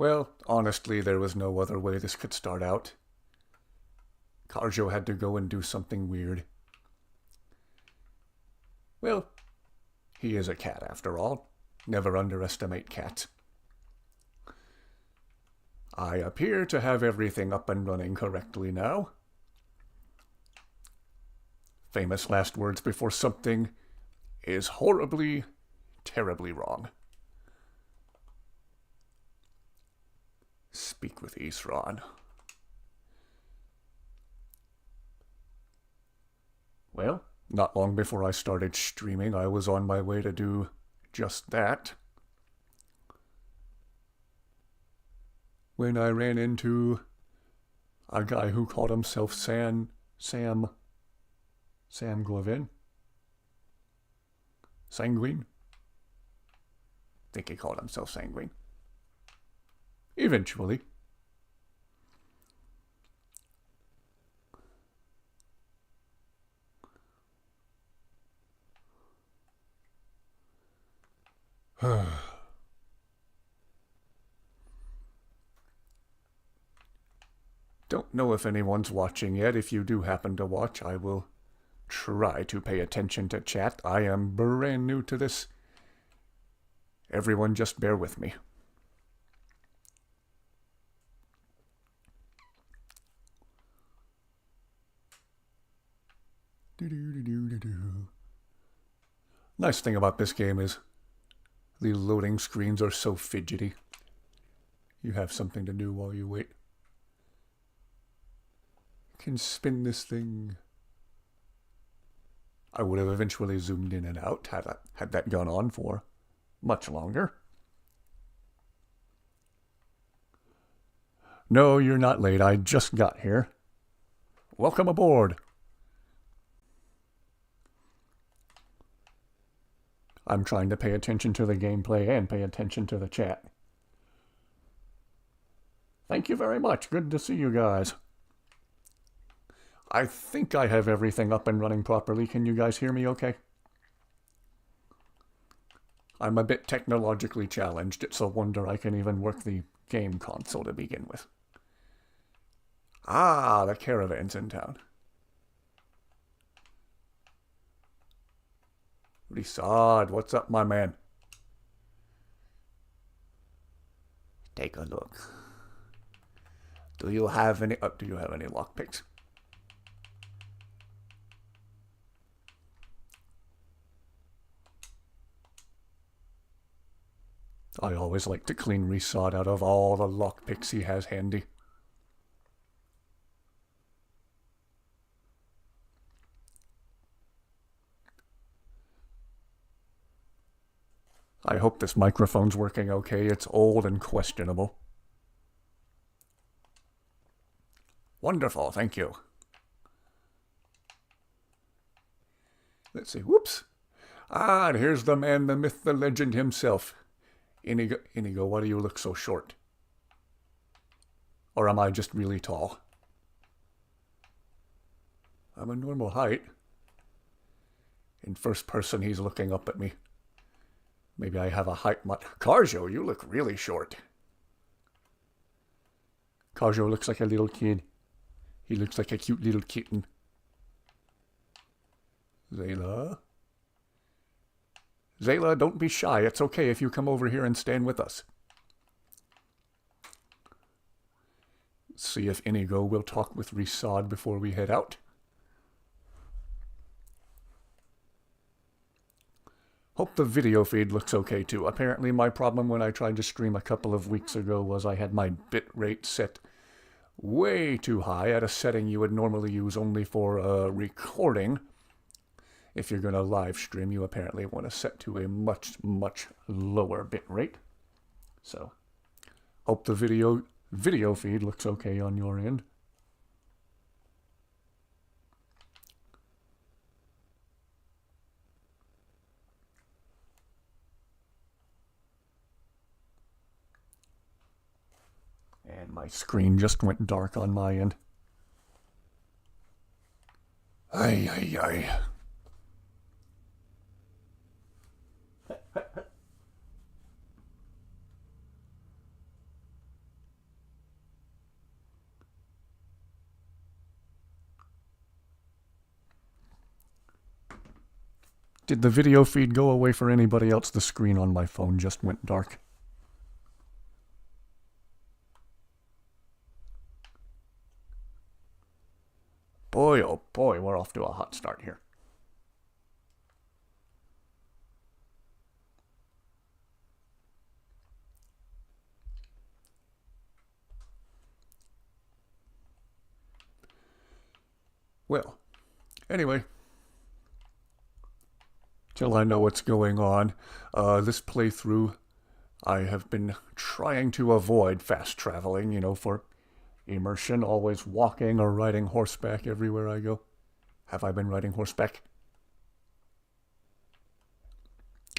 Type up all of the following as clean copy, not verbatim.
Well, honestly, there was no other way this could start out. Karjo had to go and do something weird. Well, he is a cat after all. Never underestimate cats. I appear to have everything up and running correctly now. Famous last words before something is horribly, terribly wrong. Speak with Isran. Well, not long before I started streaming, I was on my way to do just that, when I ran into a guy who called himself Sam Glavin. Sanguine? I think he called himself Sanguine. Eventually. Don't know if anyone's watching yet. If you do happen to watch, I will try to pay attention to chat. I am brand new to this. Everyone just bear with me. Nice thing about this game is the loading screens are so fidgety. You have something to do while you wait. You can spin this thing. I would have eventually zoomed in and out had that gone on for much longer. No, you're not late. I just got here. Welcome aboard. I'm trying to pay attention to the gameplay and pay attention to the chat. Thank you very much. Good to see you guys. I think I have everything up and running properly. Can you guys hear me okay? I'm a bit technologically challenged. It's a wonder I can even work the game console to begin with. Ah, the caravan's in town. Risad, what's up, my man? Take a look. Do you have any lockpicks? I always like to clean Risad out of all the lockpicks he has handy. I hope this microphone's working okay. It's old and questionable. Wonderful, thank you. Let's see, whoops. Ah, and here's the man, the myth, the legend himself. Inigo, why do you look so short? Or am I just really tall? I'm a normal height. In first person, he's looking up at me. Maybe I have a height Karjo, you look really short. Karjo looks like a little kid. He looks like a cute little kitten. Zayla? Zayla, don't be shy. It's okay if you come over here and stand with us. Let's see if Inigo will talk with Risad before we head out. Hope the video feed looks okay too. Apparently my problem when I tried to stream a couple of weeks ago was I had my bitrate set way too high at a setting you would normally use only for recording. If you're going to live stream, you apparently want to set to a much, much lower bitrate. So, hope the video feed looks okay on your end. And my screen just went dark on my end. Ay, ay, ay. Did the video feed go away for anybody else? The screen on my phone just went dark. Boy, oh boy, we're off to a hot start here. Well, anyway, till I know what's going on, this playthrough, I have been trying to avoid fast traveling, for immersion, always walking or riding horseback everywhere I go. Have I been riding horseback?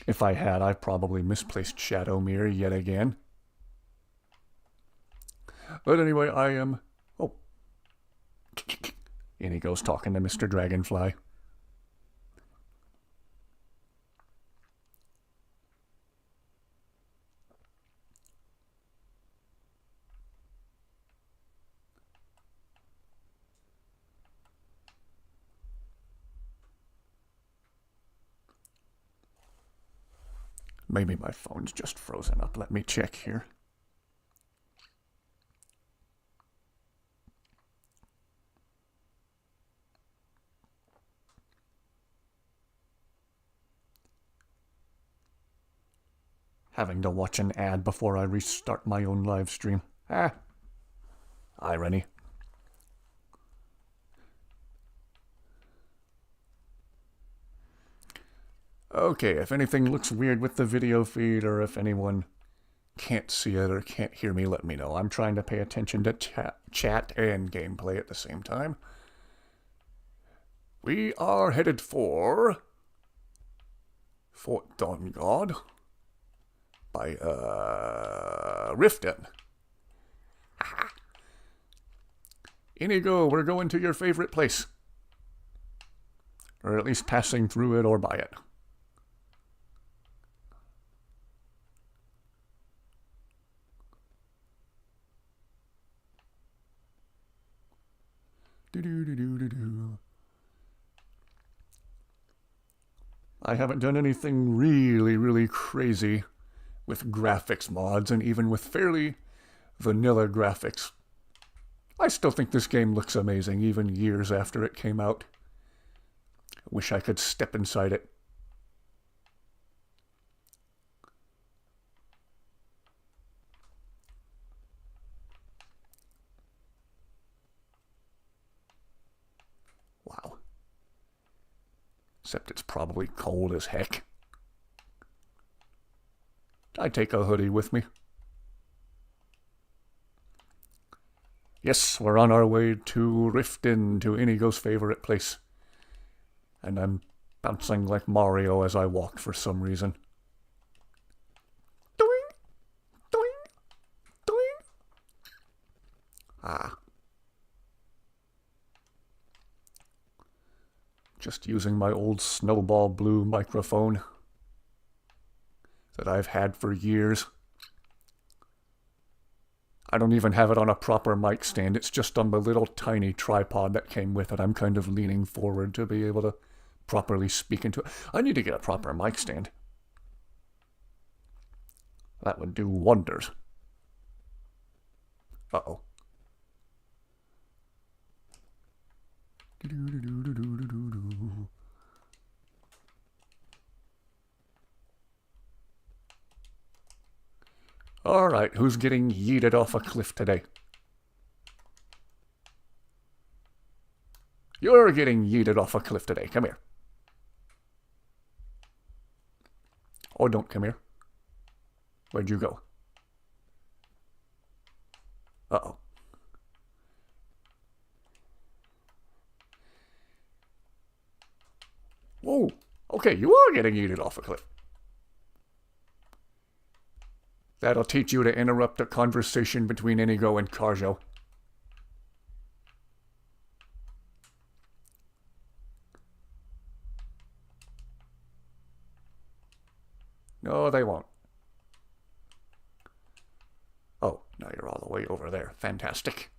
If I had, I probably misplaced Shadowmere yet again. But anyway, I am... Oh. In he goes talking to Mr. Dragonfly. Maybe my phone's just frozen up. Let me check here. Having to watch an ad before I restart my own live stream. Irony. Okay, if anything looks weird with the video feed, or if anyone can't see it or can't hear me, let me know. I'm trying to pay attention to chat and gameplay at the same time. We are headed for Fort Dawnguard by Riften. Inigo, we're going to your favorite place. Or at least passing through it or by it. I haven't done anything really crazy with graphics mods, and even with fairly vanilla graphics, I still think this game looks amazing, even years after it came out. Wish I could step inside it. Wow. Except it's probably cold as heck. I take a hoodie with me. Yes, we're on our way to Riften, to Inigo's favorite place. And I'm bouncing like Mario as I walk for some reason. Doing, doing, doing. Just using my old Snowball Blue microphone that I've had for years. I don't even have it on a proper mic stand. It's just on the little tiny tripod that came with it. I'm kind of leaning forward to be able to properly speak into it. I need to get a proper mic stand. That would do wonders. Uh-oh. All right, who's getting yeeted off a cliff today? You're getting yeeted off a cliff today. Come here. Oh, don't come here. Where'd you go? Uh-oh. Whoa. Okay, you are getting yeeted off a cliff. That'll teach you to interrupt a conversation between Inigo and Kharjo. No, they won't. Oh, now you're all the way over there. Fantastic.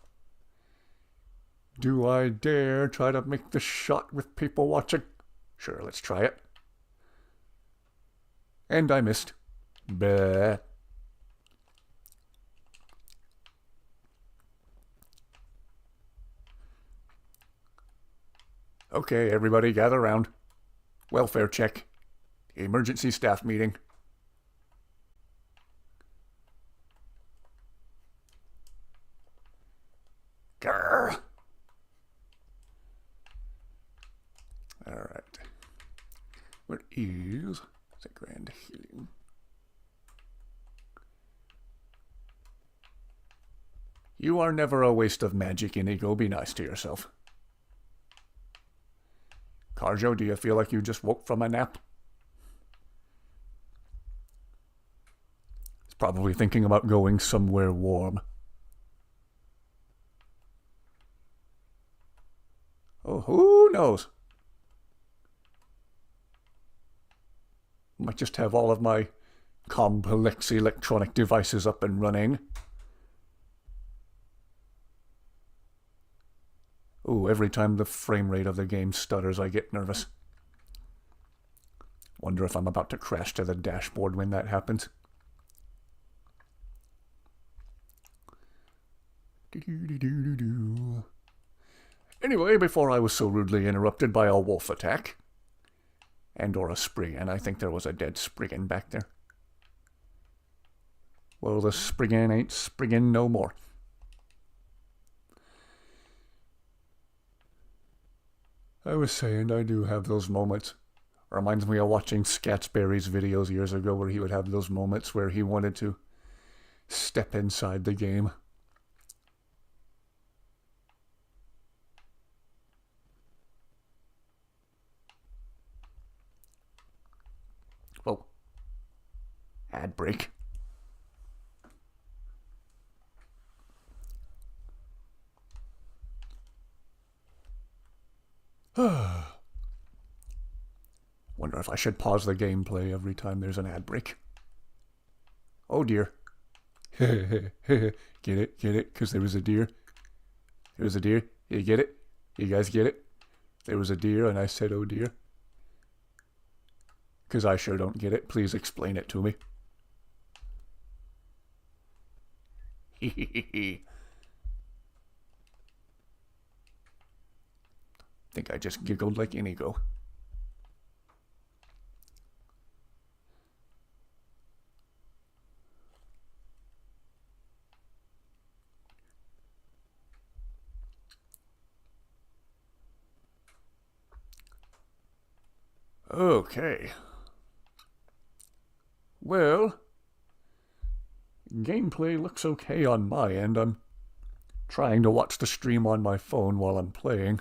Do I dare try to make the shot with people watching? Sure, let's try it. And I missed. Bleh. Okay, everybody gather round. Welfare check. Emergency staff meeting. Grr. Alright. Where is the Grand Healing? You are never a waste of magic, Inigo. Be nice to yourself. Carjo, do you feel like you just woke from a nap? He's probably thinking about going somewhere warm. Oh, who knows? Might just have all of my complex electronic devices up and running. Ooh, every time the frame rate of the game stutters, I get nervous. Wonder if I'm about to crash to the dashboard when that happens. Anyway, before I was so rudely interrupted by a wolf attack, and/or a Spriggan. I think there was a dead Spriggan back there. Well, the Spriggan ain't Spriggan no more. I was saying, I do have those moments. Reminds me of watching Scatsberry's videos years ago where he would have those moments where he wanted to step inside the game. Whoa. Ad break. Wonder if I should pause the gameplay every time there's an ad break. Oh dear. Get it? Get it? Because there was a deer. There was a deer. You get it? You guys get it? There was a deer and I said, oh dear. Because I sure don't get it. Please explain it to me. Think I just giggled like Inigo. Okay. Well, gameplay looks okay on my end. I'm trying to watch the stream on my phone while I'm playing.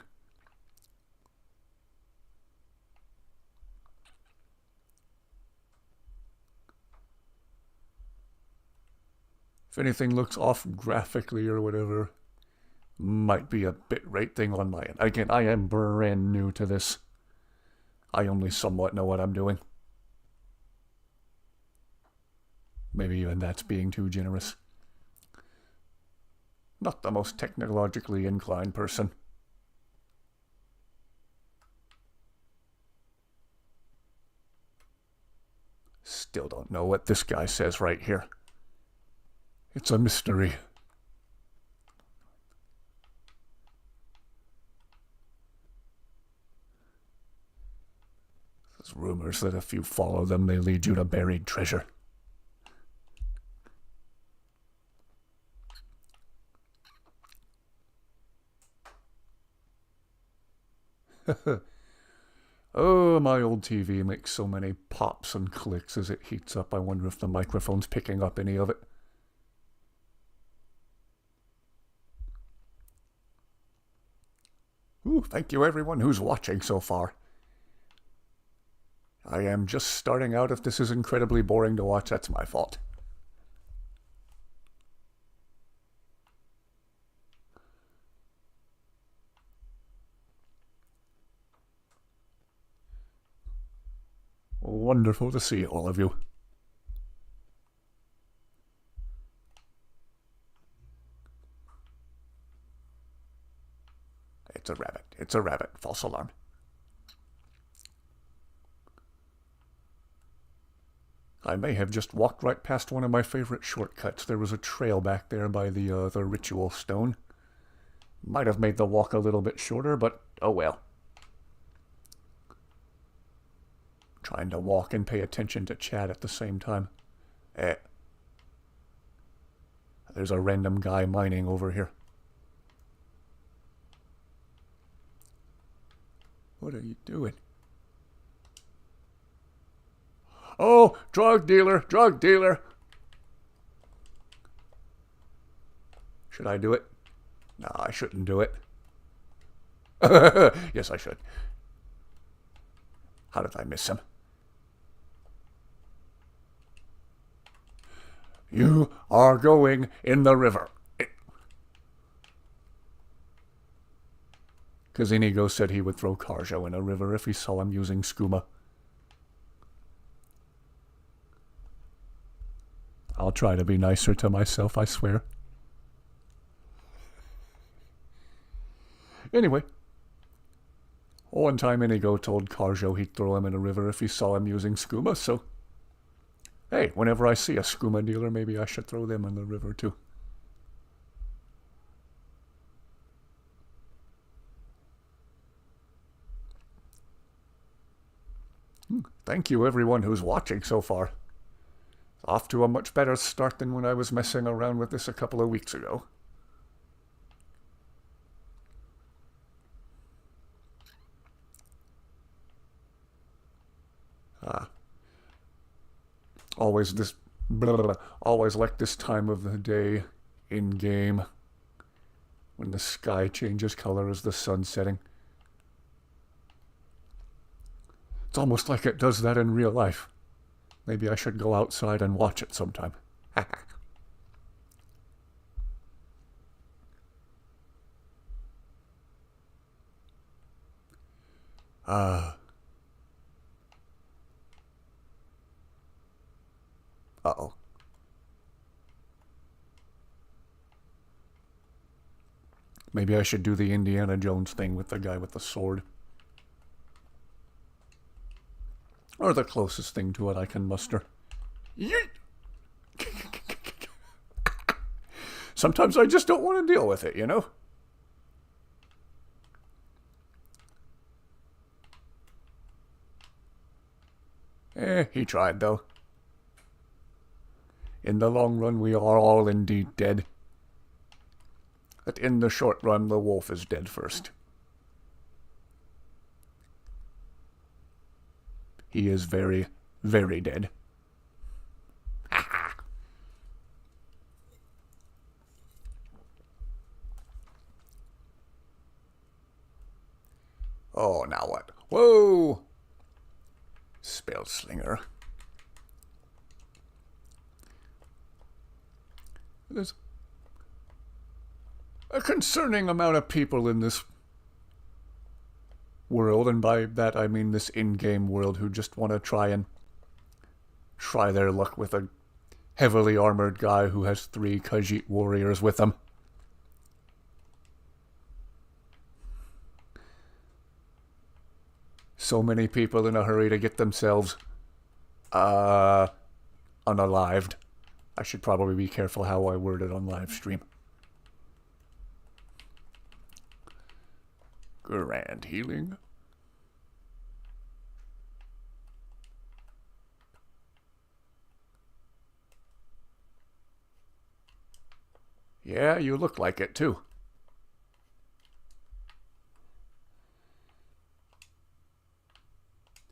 If anything looks off graphically or whatever, might be a bitrate thing on my end. Again, I am brand new to this. I only somewhat know what I'm doing. Maybe even that's being too generous. Not the most technologically inclined person. Still don't know what this guy says right here. It's a mystery. There's rumors that if you follow them, they lead you to buried treasure. Oh, my old TV makes so many pops and clicks as it heats up. I wonder if the microphone's picking up any of it. Ooh, thank you everyone who's watching so far. I am just starting out. If this is incredibly boring to watch, that's my fault. Wonderful to see all of you. It's a rabbit. It's a rabbit. False alarm. I may have just walked right past one of my favorite shortcuts. There was a trail back there by the ritual stone. Might have made the walk a little bit shorter, but oh well. Trying to walk and pay attention to chat at the same time. There's a random guy mining over here. What are you doing? Oh, drug dealer, drug dealer. Should I do it? No, I shouldn't do it. Yes, I should. How did I miss him? You are going in the river. Because Inigo said he would throw Carjo in a river if he saw him using skooma. I'll try to be nicer to myself, I swear. Anyway, one time Inigo told Carjo he'd throw him in a river if he saw him using skooma, so hey, whenever I see a skooma dealer, maybe I should throw them in the river too. Thank you everyone who's watching so far. Off to a much better start than when I was messing around with this a couple of weeks ago. Always like this time of the day in game when the sky changes color as the sun's setting. It's almost like it does that in real life. Maybe I should go outside and watch it sometime. Uh-oh. Maybe I should do the Indiana Jones thing with the guy with the sword. Or the closest thing to it I can muster. Yeet! Sometimes I just don't want to deal with it, you know? He tried, though. In the long run, we are all indeed dead. But in the short run, the wolf is dead first. He is very, very dead. Oh, now what? Whoa! Spell slinger. There's a concerning amount of people in this world, and by that I mean this in-game world, who just want to try their luck with a heavily armored guy who has 3 Khajiit warriors with him. So many people in a hurry to get themselves unalived. I should probably be careful how I word it on live stream. Grand healing. Yeah, you look like it too.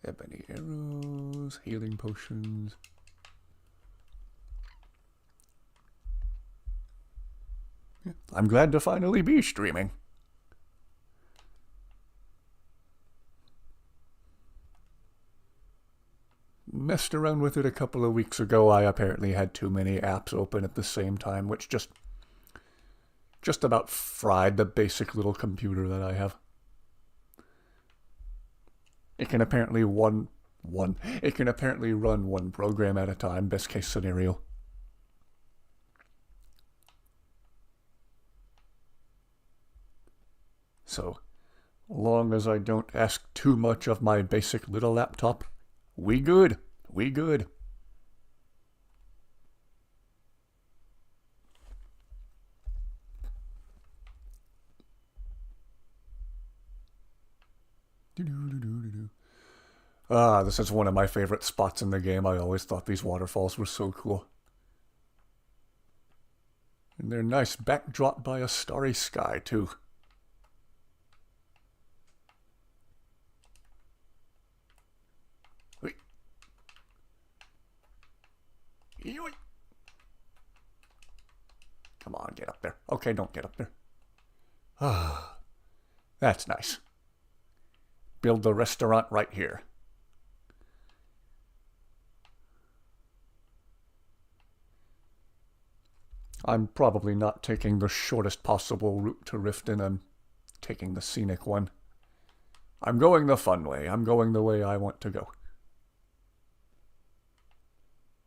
Ebony arrows, healing potions. I'm glad to finally be streaming. Messed around with it a couple of weeks ago. I apparently had too many apps open at the same time, which just about fried the basic little computer that I have. It can apparently run one program at a time, best case scenario. So, long as I don't ask too much of my basic little laptop, we good. We good. Ah, this is one of my favorite spots in the game. I always thought these waterfalls were so cool. And they're nice, backdrop by a starry sky, too. Come on, get up there. Okay, don't get up there. Ah, that's nice. Build the restaurant right here. I'm probably not taking the shortest possible route to Riften. I'm taking the scenic one. I'm going the fun way. I'm going the way I want to go.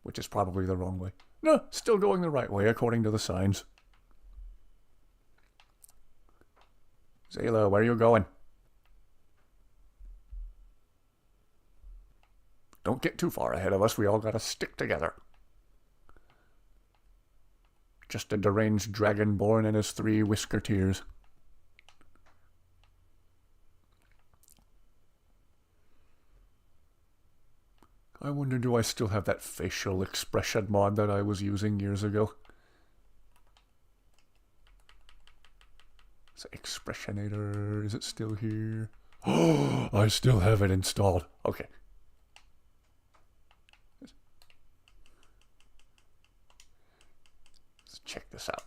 Which is probably the wrong way. No, still going the right way according to the signs. Zayla, where are you going? Don't get too far ahead of us. We all gotta stick together. Just a deranged dragonborn and his 3 whiskerteers. I wonder, do I still have that facial expression mod that I was using years ago? It's Expressionator. Is it still here? Oh, I still have it installed. Okay. Let's check this out.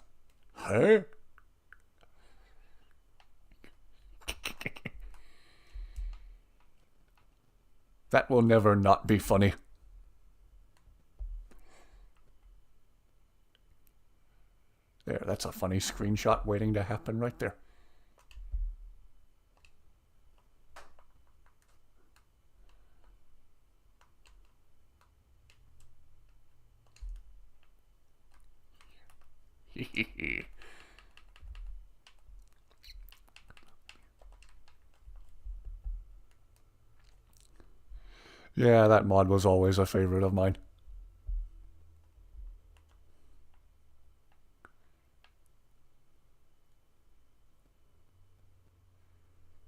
Hey? That will never not be funny. There, that's a funny screenshot waiting to happen right there. Yeah, that mod was always a favorite of mine.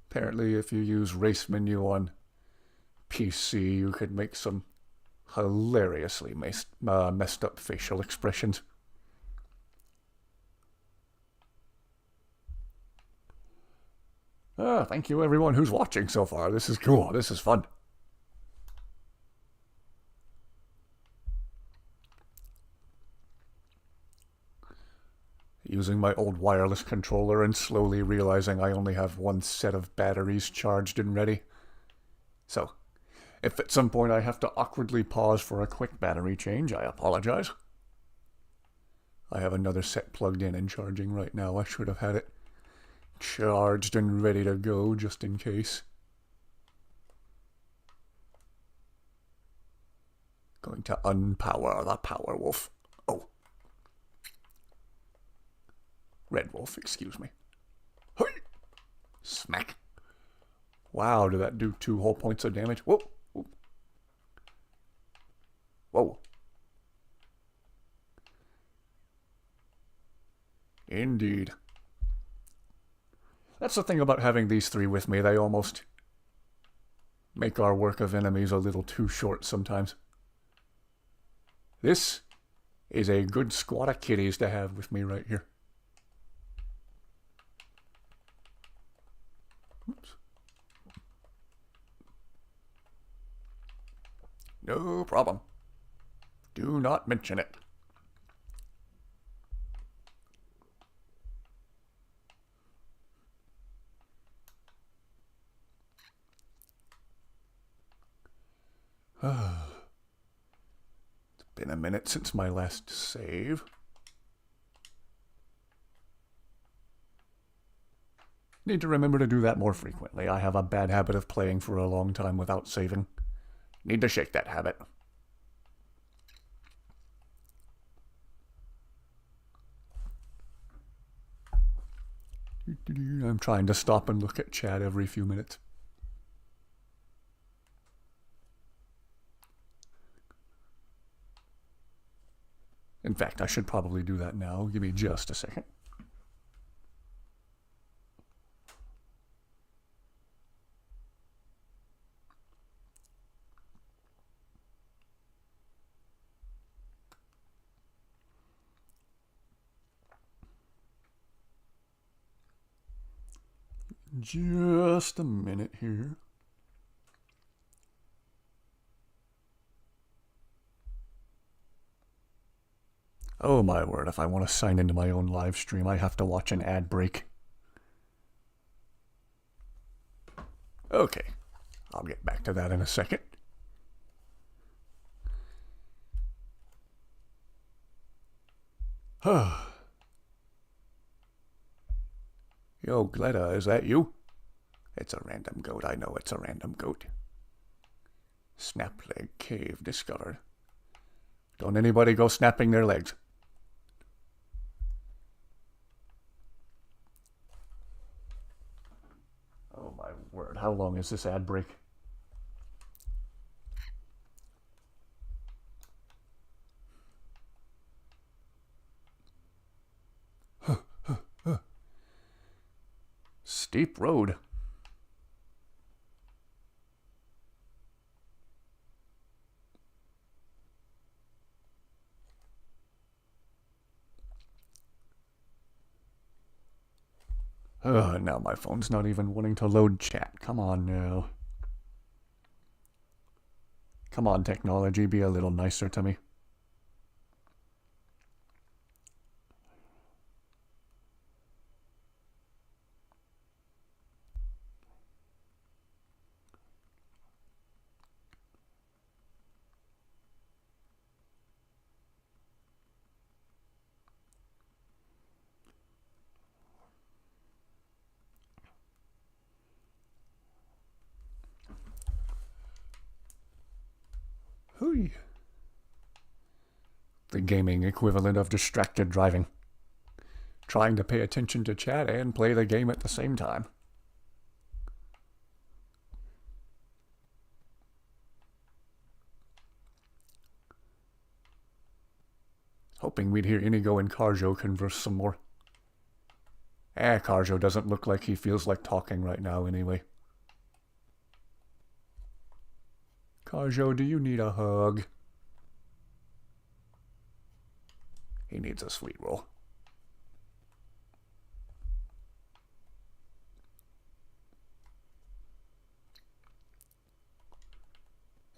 Apparently, if you use race menu on PC, you could make some hilariously messed up facial expressions. Thank you everyone who's watching so far. This is cool. This is fun. Using my old wireless controller and slowly realizing I only have 1 set of batteries charged and ready. So, if at some point I have to awkwardly pause for a quick battery change, I apologize. I have another set plugged in and charging right now. I should have had it charged and ready to go just in case. Going to unpower the Power Wolf. Oh. Red Wolf, excuse me. Hey! Smack. Wow, did that do 2 whole points of damage? Whoa. Whoa. Whoa. Indeed. That's the thing about having these 3 with me. They almost make our work of enemies a little too short sometimes. This is a good squad of kitties to have with me right here. Oops. No problem. Do not mention it. It's been a minute since my last save. Need to remember to do that more frequently. I have a bad habit of playing for a long time without saving. Need to shake that habit. I'm trying to stop and look at chat every few minutes. In fact, I should probably do that now. Give me just a second. Just a minute here. Oh my word, if I want to sign into my own live stream, I have to watch an ad break. Okay, I'll get back to that in a second. Yo, Gleda, is that you? It's a random goat, I know it's a random goat. Snapleg Cave discovered. Don't anybody go snapping their legs. Oh my word, how long is this ad break? Steep road. Now my phone's not even wanting to load chat. Come on now. Come on, technology, be a little nicer to me. Hooey. The gaming equivalent of distracted driving. Trying to pay attention to chat and play the game at the same time. Hoping we'd hear Inigo and Carjo converse some more. Carjo doesn't look like he feels like talking right now anyway. Carjo, do you need a hug? He needs a sweet roll.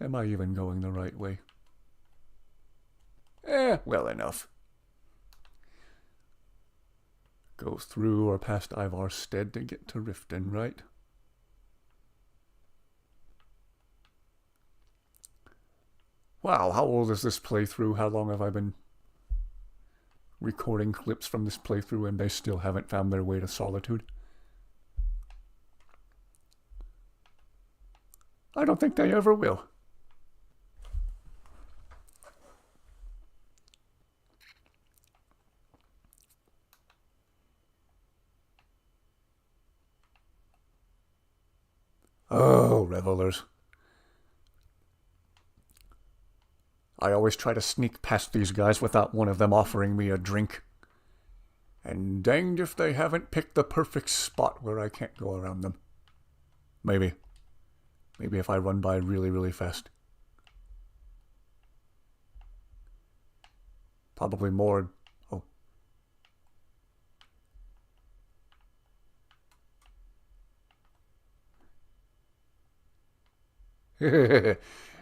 Am I even going the right way? Well enough. Go through or past Ivarstead to get to Riften, right? Wow, how old is this playthrough? How long have I been recording clips from this playthrough and they still haven't found their way to Solitude? I don't think they ever will. Oh, revelers. I always try to sneak past these guys without one of them offering me a drink. And danged if they haven't picked the perfect spot where I can't go around them. Maybe. Maybe if I run by really, really fast. Probably more. Oh.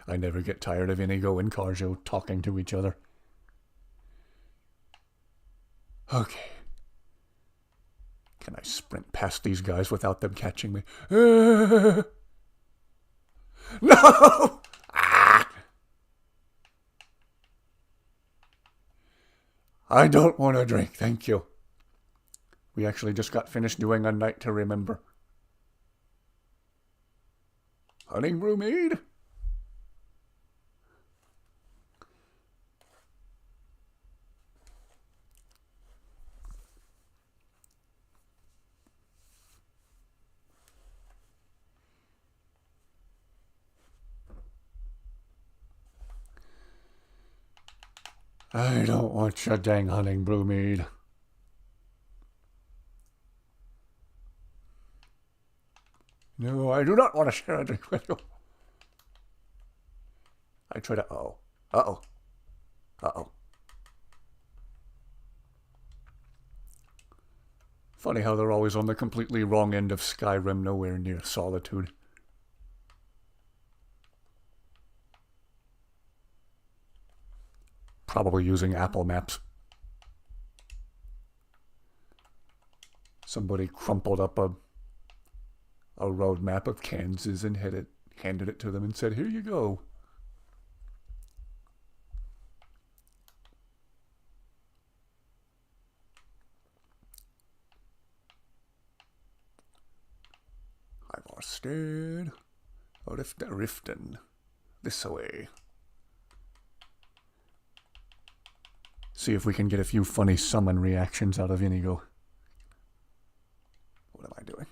I never get tired of Inigo and Carjo talking to each other. Okay. Can I sprint past these guys without them catching me? No! Ah! I don't want a drink, thank you. We actually just got finished doing A Night to Remember. Honningbrew mead? I don't want your dang Honningbrew mead. No, I do not want to share a drink with you. I try to... Uh-oh. Uh-oh. Uh-oh. Funny how they're always on the completely wrong end of Skyrim, nowhere near Solitude. Probably using Apple Maps. Somebody crumpled up a road map of Kansas and handed it to them and said, "Here you go." Ivarstead. Riften. This way. See if we can get a few funny summon reactions out of Inigo. What am I doing?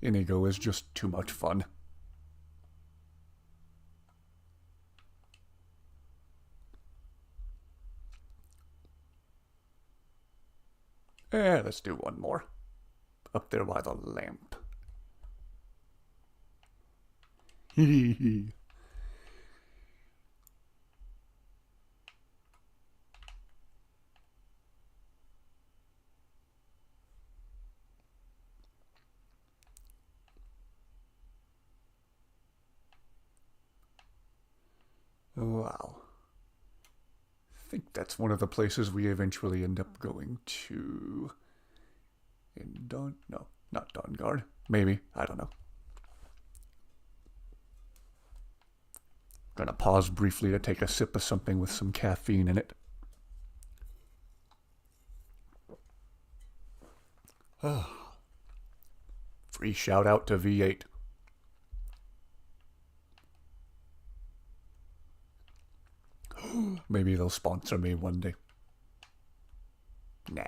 Inigo is just too much fun. Let's do one more. Up there by the lamp. Wow. I think that's one of the places we eventually end up going to. In no, not Dawnguard. Maybe, I don't know. Gonna pause briefly to take a sip of something with some caffeine in it. Free shout out to V8. Maybe they'll sponsor me one day. Nah.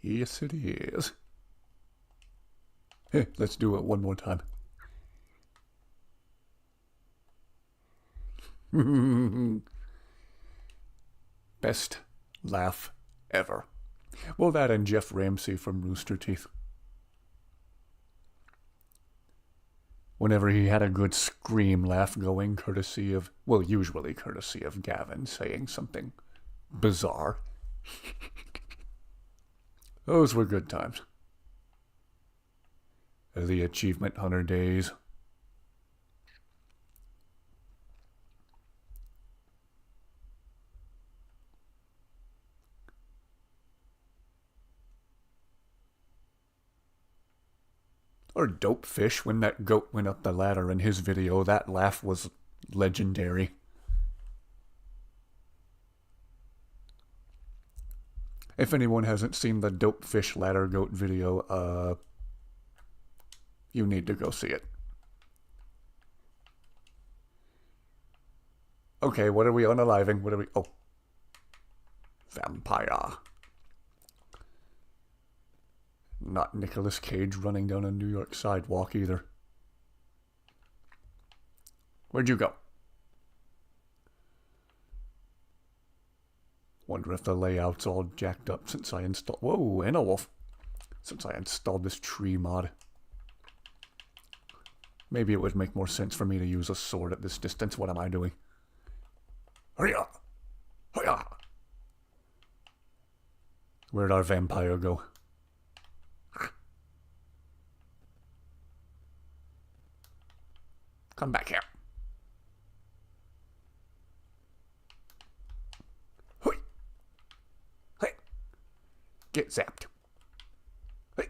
Yes, it is. Hey, let's do it one more time. Best laugh ever. Well, that and Jeff Ramsey from Rooster Teeth. Whenever he had a good scream laugh going, courtesy of, well, usually courtesy of Gavin saying something bizarre. Those were good times. The Achievement Hunter days. Or Dopefish, when that goat went up the ladder in his video, that laugh was legendary. If anyone hasn't seen the Dopefish ladder goat video, you need to go see it. Okay, what are we unaliving? What are we... Oh. Vampire. Not Nicolas Cage running down a New York sidewalk either. Where'd you go? Wonder if the layout's all jacked up since I installed... Whoa, and a wolf. Since I installed this tree mod. Maybe it would make more sense for me to use a sword at this distance. What am I doing? Hurry-ya! Hurry-ya! Where'd our vampire go? Come back here. Hoi! Hey! Get zapped. Hey!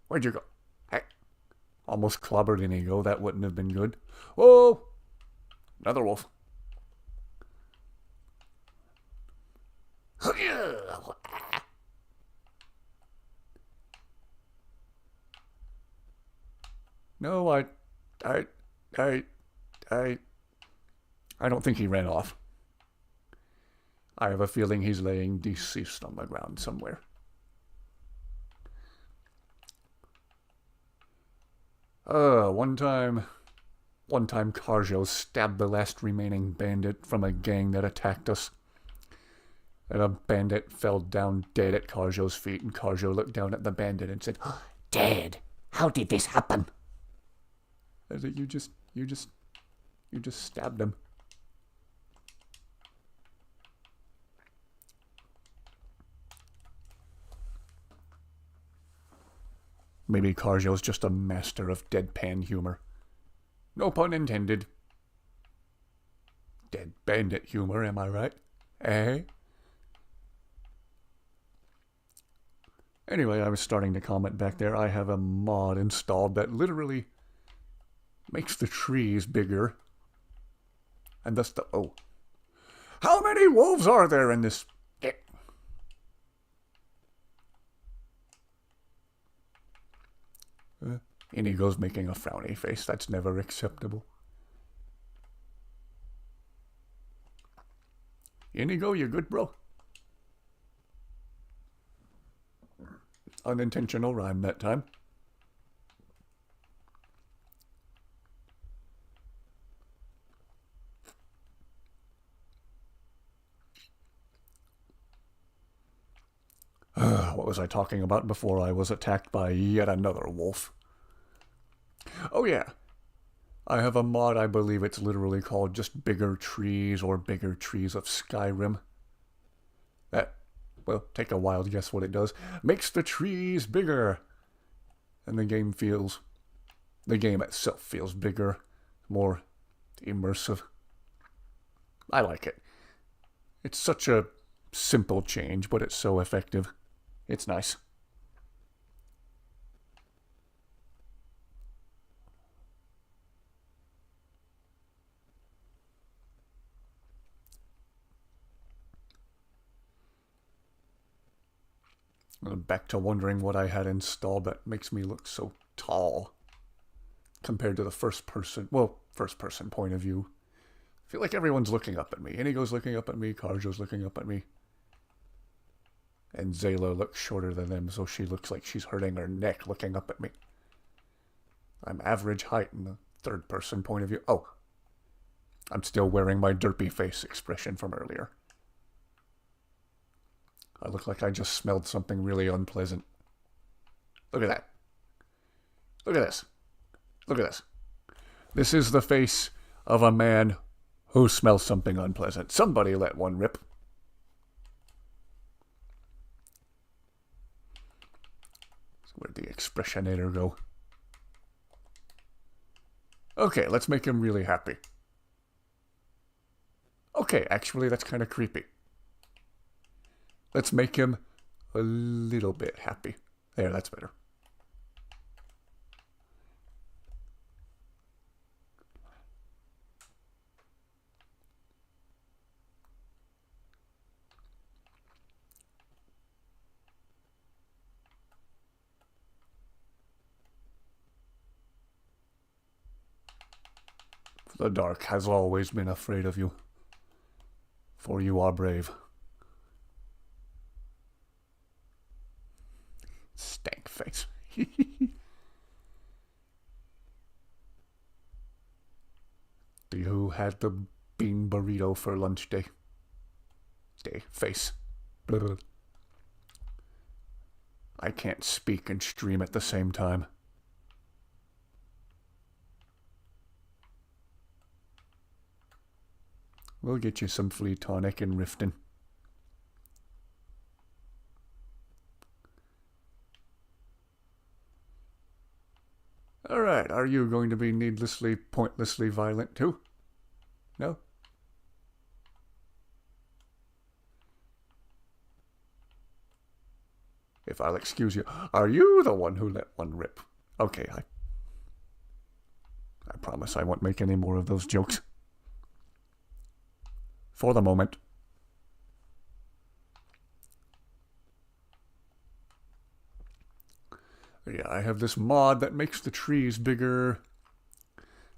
Where'd you go? Hey! Almost clobbered Inigo. That wouldn't have been good. Whoa! Another wolf. No, I don't think he ran off. I have a feeling he's laying deceased on the ground somewhere. One time One time Carjo stabbed the last remaining bandit from a gang that attacked us. And a bandit fell down dead at Carjo's feet, and Carjo looked down at the bandit and said, Dead? How did this happen? I said, you just stabbed him. Maybe Carjo's just a master of deadpan humor. No pun intended. Dead bandit humor, am I right? Eh? Anyway, I was starting to comment back there. I have a mod installed that literally makes the trees bigger. And thus the... Oh. How many wolves are there in this... Inigo's making a frowny face. That's never acceptable. Inigo, you good, bro? Unintentional rhyme that time. What was I talking about before I was attacked by yet another wolf? Oh yeah, I have a mod, I believe it's literally called just Bigger Trees or Bigger Trees of Skyrim. That, well, take a wild guess what it does. Makes the trees bigger. And the game itself feels bigger, more immersive. I like it. It's such a simple change, but it's so effective. It's nice. I'm back to wondering what I had installed that makes me look so tall compared to the first person point of view. I feel like everyone's looking up at me. Inigo's looking up at me, Carjo's looking up at me. And Zayla looks shorter than them, so she looks like she's hurting her neck looking up at me. I'm average height in the third person point of view. Oh, I'm still wearing my derpy face expression from earlier. I look like I just smelled something really unpleasant. Look at that. Look at this. Look at this. This is the face of a man who smells something unpleasant. Somebody let one rip. So where'd the expressionator go? Okay, let's make him really happy. Okay, actually, that's kind of creepy. Let's make him a little bit happy. There, that's better. The dark has always been afraid of you, for you are brave. Stank face. You had the bean burrito for lunch day. Face. Blah, blah. I can't speak and stream at the same time. We'll get you some flea tonic in Riften. Alright, are you going to be needlessly, pointlessly violent too? No? If I'll excuse you, are you the one who let one rip? Okay, I promise I won't make any more of those jokes. For the moment. Yeah, I have this mod that makes the trees bigger.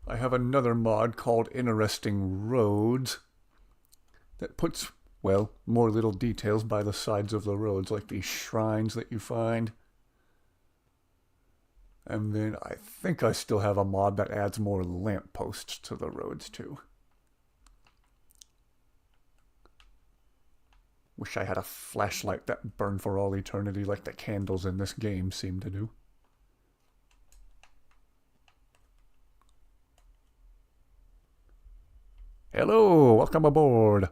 I have another mod called Interesting Roads that puts, well, more little details by the sides of the roads, like these shrines that you find. And then I think I still have a mod that adds more lampposts to the roads too. Wish I had a flashlight that burned for all eternity like the candles in this game seem to do. Hello, welcome aboard.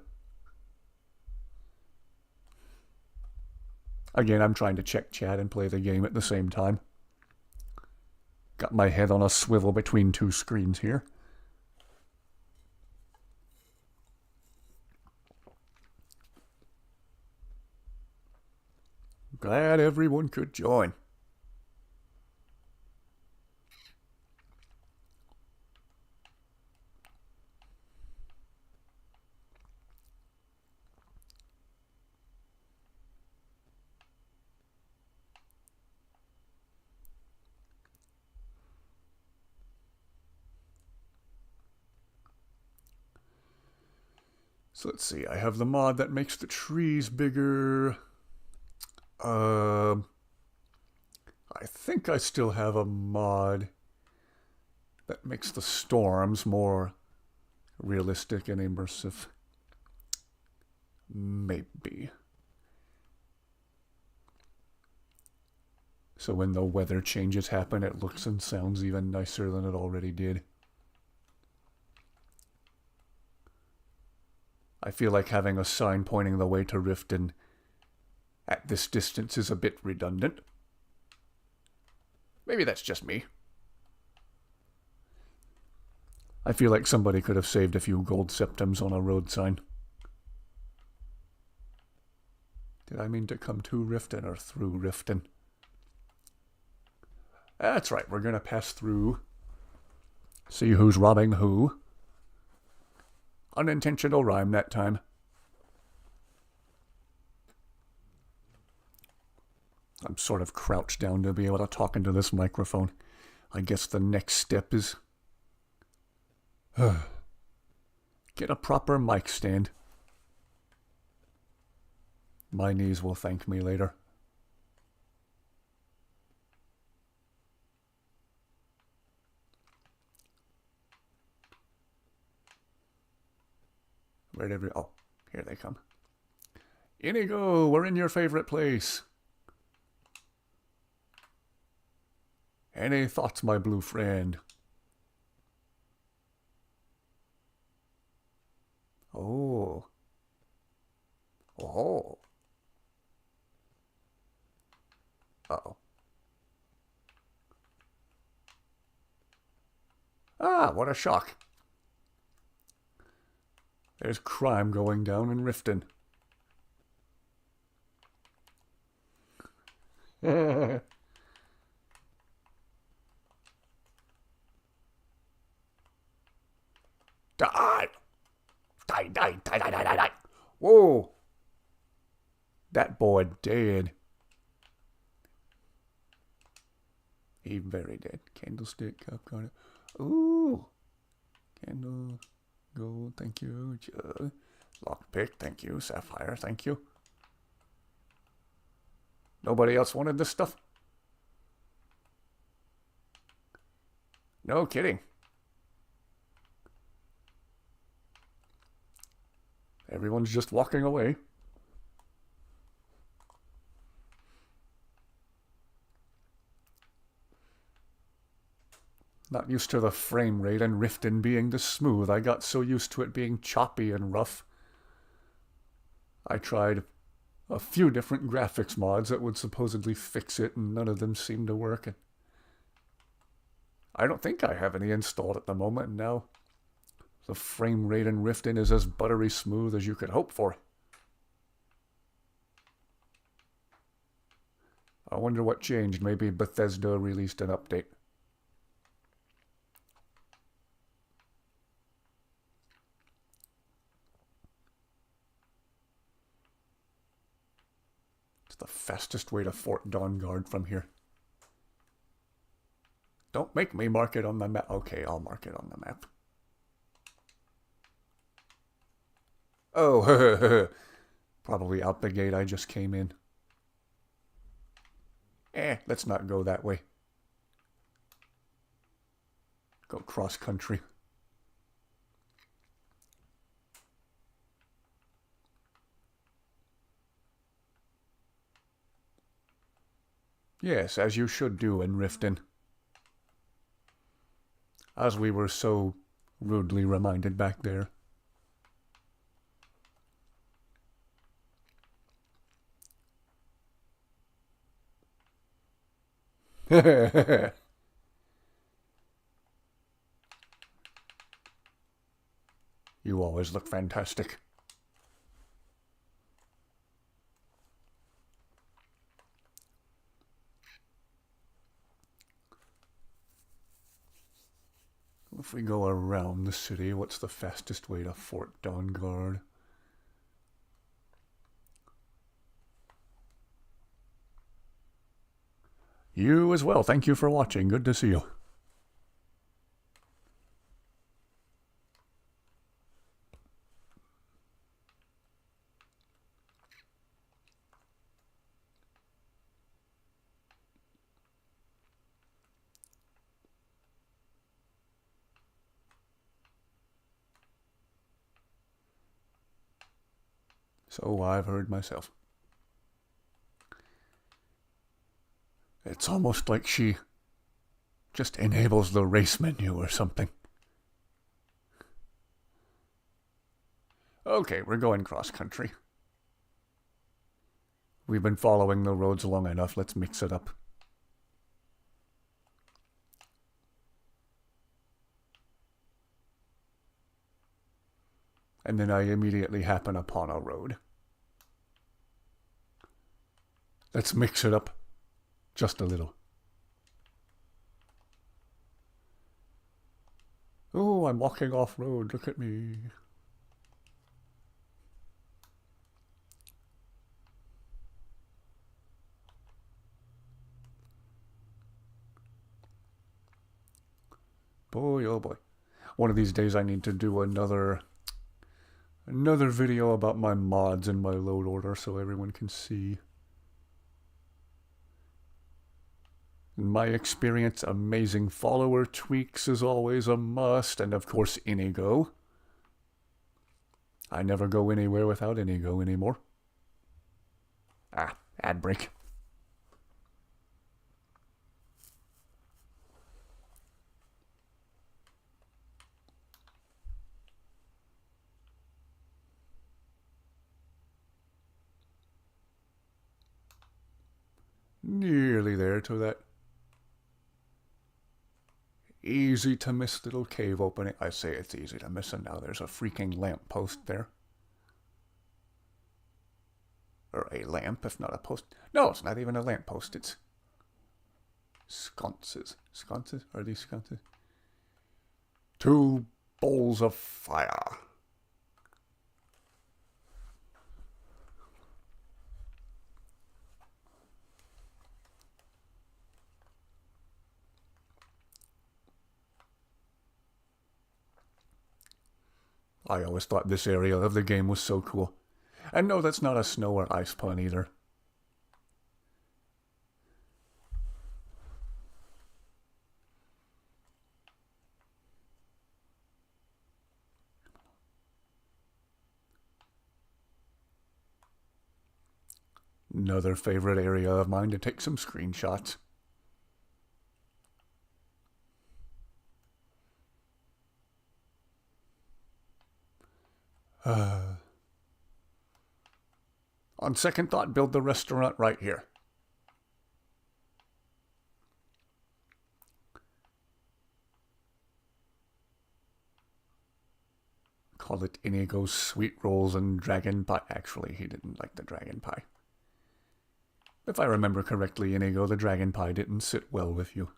Again, I'm trying to check chat and play the game at the same time. Got my head on a swivel between two screens here. Glad everyone could join. So let's see, I have the mod that makes the trees bigger. I think I still have a mod that makes the storms more realistic and immersive. Maybe. So when the weather changes happen, it looks and sounds even nicer than it already did. I feel like having a sign pointing the way to Riften at this distance is a bit redundant. Maybe that's just me. I feel like somebody could have saved a few gold septims on a road sign. Did I mean to come to Riften or through Riften? That's right, we're gonna pass through. See who's robbing who. Unintentional rhyme that time. I'm sort of crouched down to be able to talk into this microphone. I guess the next step is... get a proper mic stand. My knees will thank me later. Oh, here they come. Inigo, we're in your favorite place. Any thoughts, my blue friend? Oh. Oh. Uh-oh. Ah, what a shock. There's crime going down in Riften. Die! Die. Whoa! That boy dead. He very dead. Candlestick, cup card. Ooh! Candle... Gold, thank you. Lockpick, thank you. Sapphire, thank you. Nobody else wanted this stuff? No kidding. Everyone's just walking away. Not used to the frame rate and Riften being this smooth. I got so used to it being choppy and rough. I tried a few different graphics mods that would supposedly fix it, and none of them seemed to work. And I don't think I have any installed at the moment, and now the frame rate in Riften is as buttery smooth as you could hope for. I wonder what changed. Maybe Bethesda released an update. The fastest way to Fort Dawnguard from here. Don't make me mark it on the map. Okay, I'll mark it on the map. Oh, probably out the gate I just came in. Let's not go that way. Go cross country. Yes, as you should do in Riften. As we were so rudely reminded back there. You always look fantastic. If we go around the city, what's the fastest way to Fort Dawnguard? You as well. Thank you for watching. Good to see you. So I've heard myself. It's almost like she just enables the race menu or something. Okay, we're going cross country. We've been following the roads long enough. Let's mix it up. And then I immediately happen upon a road. Let's mix it up just a little. Oh, I'm walking off-road. Look at me. Boy, oh boy. One of these days I need to do another video about my mods and my load order so everyone can see. In my experience, amazing follower tweaks is always a must, and of course Inigo. I never go anywhere without Inigo anymore. Ah, ad break. Nearly there to that easy to miss little cave opening. I say it's easy to miss, and now there's a freaking lamppost there. Or a lamp, if not a post. No, it's not even a lamppost. It's sconces. Sconces? Are these sconces? 2 bowls of fire. I always thought this area of the game was so cool. And no, that's not a snow or ice pun either. Another favorite area of mine to take some screenshots. On second thought, build the restaurant right here. Call it Inigo's Sweet Rolls and Dragon Pie. Actually, he didn't like the Dragon Pie. If I remember correctly, Inigo, the Dragon Pie didn't sit well with you.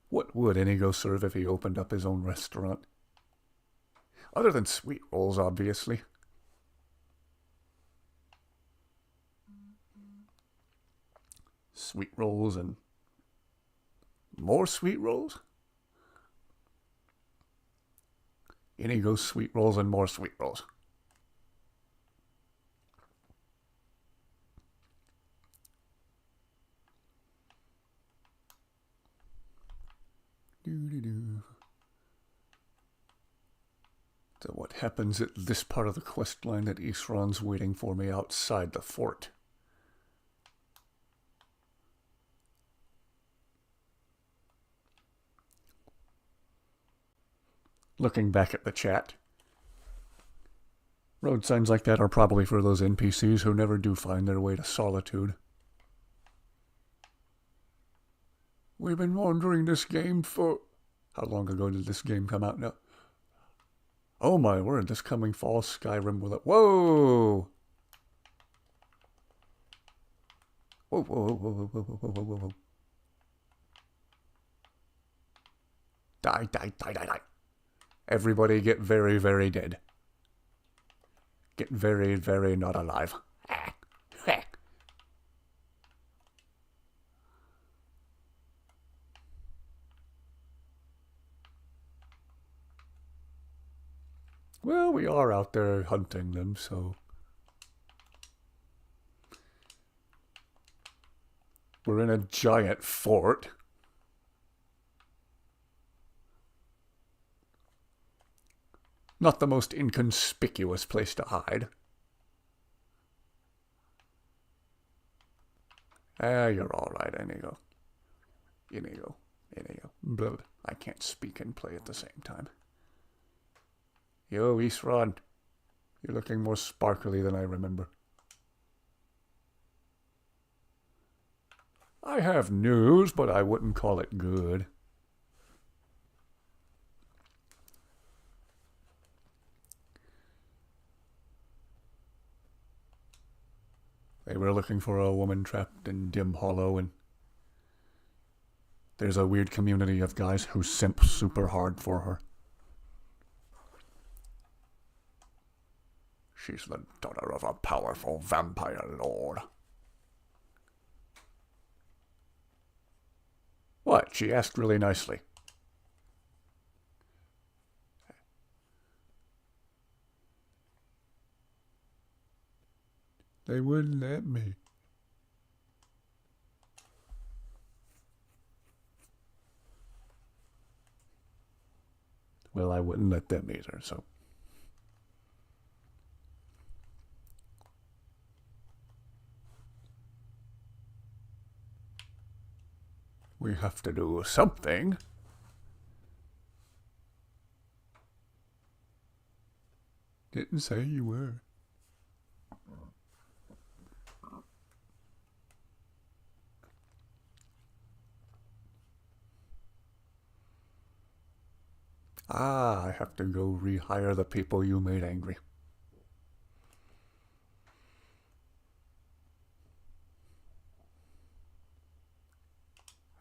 What would Inigo serve if he opened up his own restaurant? Other than sweet rolls, obviously. sweet rolls and more sweet rolls? Inigo sweet rolls and more sweet rolls. Doo-doo-doo. So what happens at this part of the quest line that Isran's waiting for me outside the fort? Looking back at the chat, road signs like that are probably for those NPCs who never do find their way to Solitude. We've been wandering this game for... How long ago did this game come out now? Oh my word, this coming fall Skyrim will... Whoa! Whoa, whoa, whoa, whoa, whoa, whoa, whoa, whoa, whoa. Die, die, die, die, die. Everybody get very, very dead. Get very, very not alive. Well, we are out there hunting them, so... We're in a giant fort. Not the most inconspicuous place to hide. You're alright, Inigo. Inigo. Blah. I can't speak and play at the same time. Yo, Isran. You're looking more sparkly than I remember. I have news, but I wouldn't call it good. They were looking for a woman trapped in Dim Hollow, and there's a weird community of guys who simp super hard for her. She's the daughter of a powerful vampire lord. What? She asked really nicely. They wouldn't let me. Well, I wouldn't let them either, so... We have to do something. Didn't say you were. I have to go rehire the people you made angry.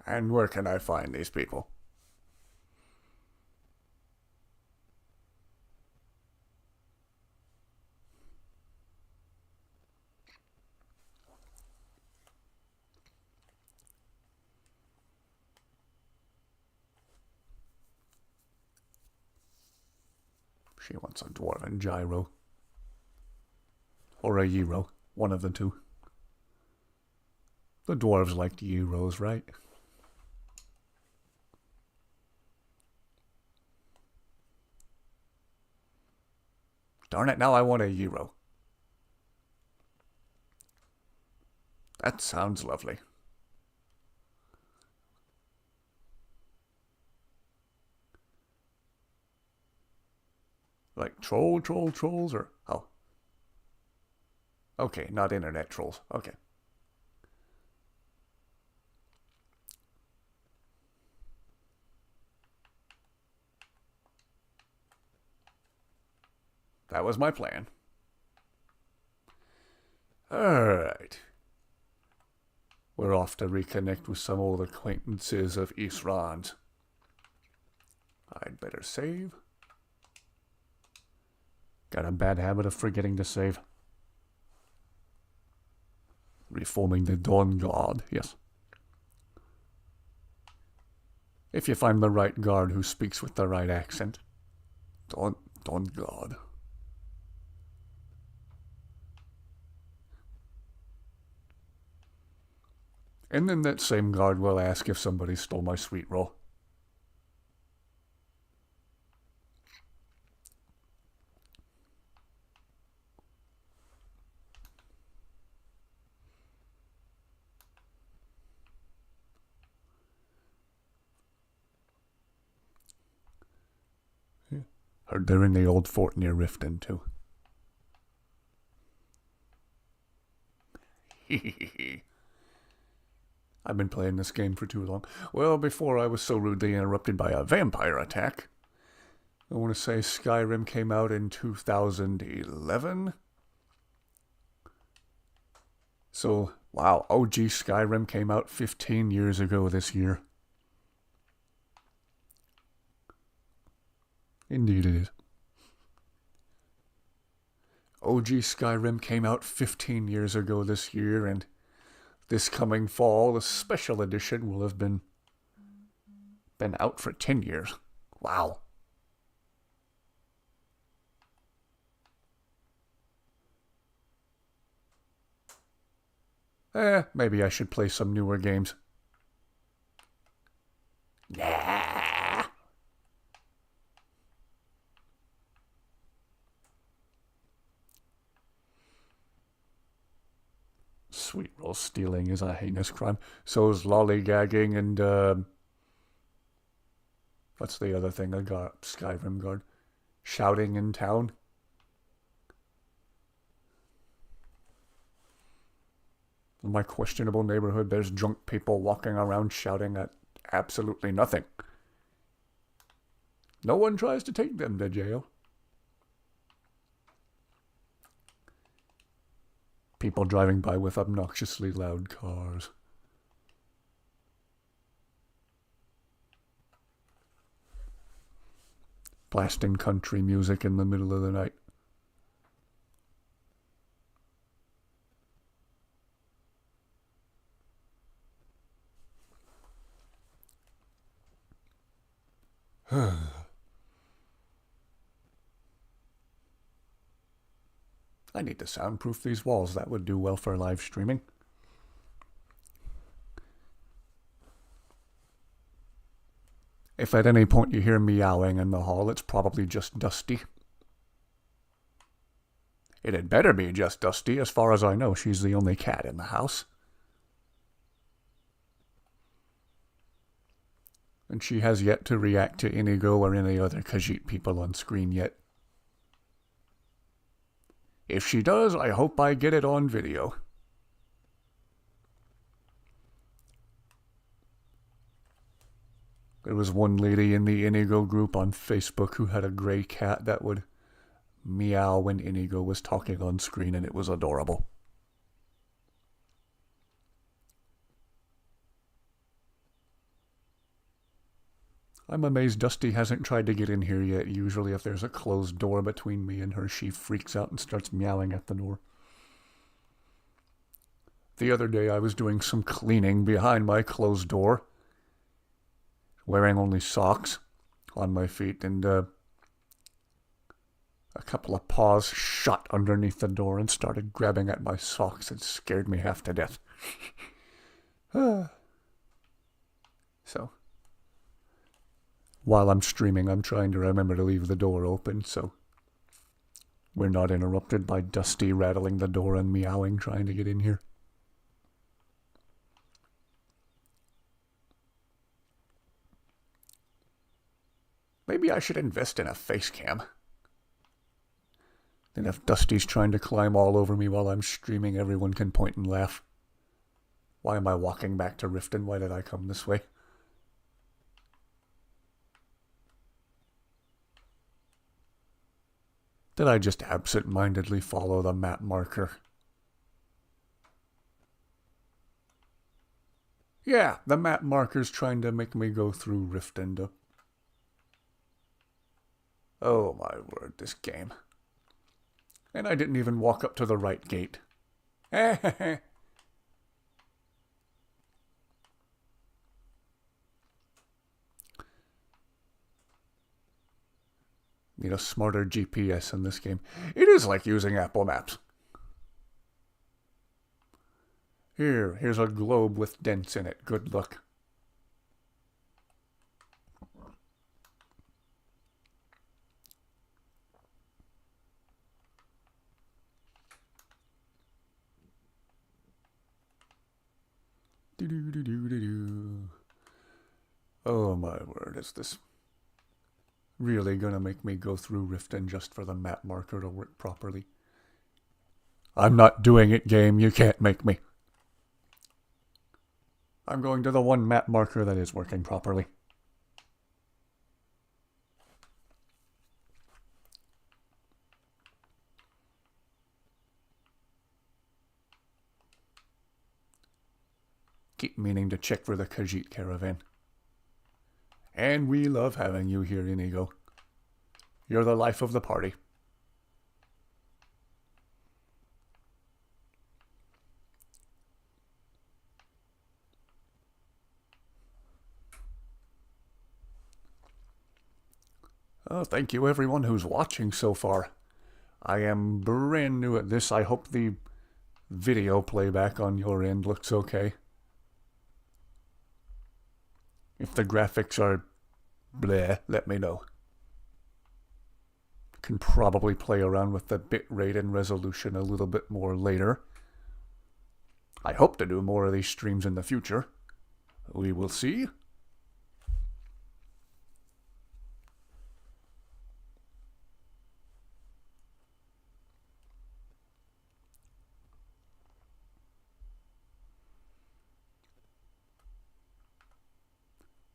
And where can I find these people? She wants a dwarven gyro. Or a gyro. One of the two. The dwarves liked gyros, right? Darn it, now I want a gyro. That sounds lovely. Like trolls, or... Oh. Okay, not internet trolls. Okay. That was my plan. Alright. We're off to reconnect with some old acquaintances of Isran's. I'd better save. Got a bad habit of forgetting to save. Reforming the Dawn God, yes. If you find the right guard who speaks with the right accent. Don't God. And then that same guard will ask if somebody stole my sweet roll. Heard they're in the old fort near Riften, too. I've been playing this game for too long. Well, before I was so rudely interrupted by a vampire attack. I want to say Skyrim came out in 2011. So, wow, OG Skyrim came out 15 years ago this year. Indeed it is. OG Skyrim came out 15 years ago this year, and this coming fall, the special edition will have been out for 10 years. Wow. Maybe I should play some newer games. Nah. Sweet roll stealing is a heinous crime. So is lollygagging and, what's the other thing I got? Skyrim guard. Shouting in town. In my questionable neighborhood, there's drunk people walking around shouting at absolutely nothing. No one tries to take them to jail. People driving by with obnoxiously loud cars. Blasting country music in the middle of the night. I need to soundproof these walls. That would do well for live streaming. If at any point you hear meowing in the hall, it's probably just Dusty. It had better be just Dusty. As far as I know, she's the only cat in the house. And she has yet to react to Inigo or any other Khajiit people on screen yet. If she does, I hope I get it on video. There was one lady in the Inigo group on Facebook who had a gray cat that would meow when Inigo was talking on screen, and it was adorable. I'm amazed Dusty hasn't tried to get in here yet. Usually if there's a closed door between me and her, she freaks out and starts meowing at the door. The other day I was doing some cleaning behind my closed door, wearing only socks on my feet, and a couple of paws shot underneath the door and started grabbing at my socks. It scared me half to death. So, while I'm streaming, I'm trying to remember to leave the door open so we're not interrupted by Dusty rattling the door and meowing trying to get in here. Maybe I should invest in a face cam. Then if Dusty's trying to climb all over me while I'm streaming, everyone can point and laugh. Why am I walking back to Riften? Why did I come this way? Did I just absent-mindedly follow the map marker? Yeah, the map marker's trying to make me go through Riften. Oh my word, this game. And I didn't even walk up to the right gate. Need a smarter GPS in this game. It is like using Apple Maps. Here's a globe with dents in it. Good luck. Oh my word, is this really gonna make me go through Riften just for the map marker to work properly? I'm not doing it, game. You can't make me. I'm going to the one map marker that is working properly. Keep meaning to check for the Khajiit caravan. And we love having you here, Inigo. You're the life of the party. Oh, thank you everyone who's watching so far. I am brand new at this. I hope the video playback on your end looks okay. If the graphics are bleh, let me know. Can probably play around with the bitrate and resolution a little bit more later. I hope to do more of these streams in the future. We will see.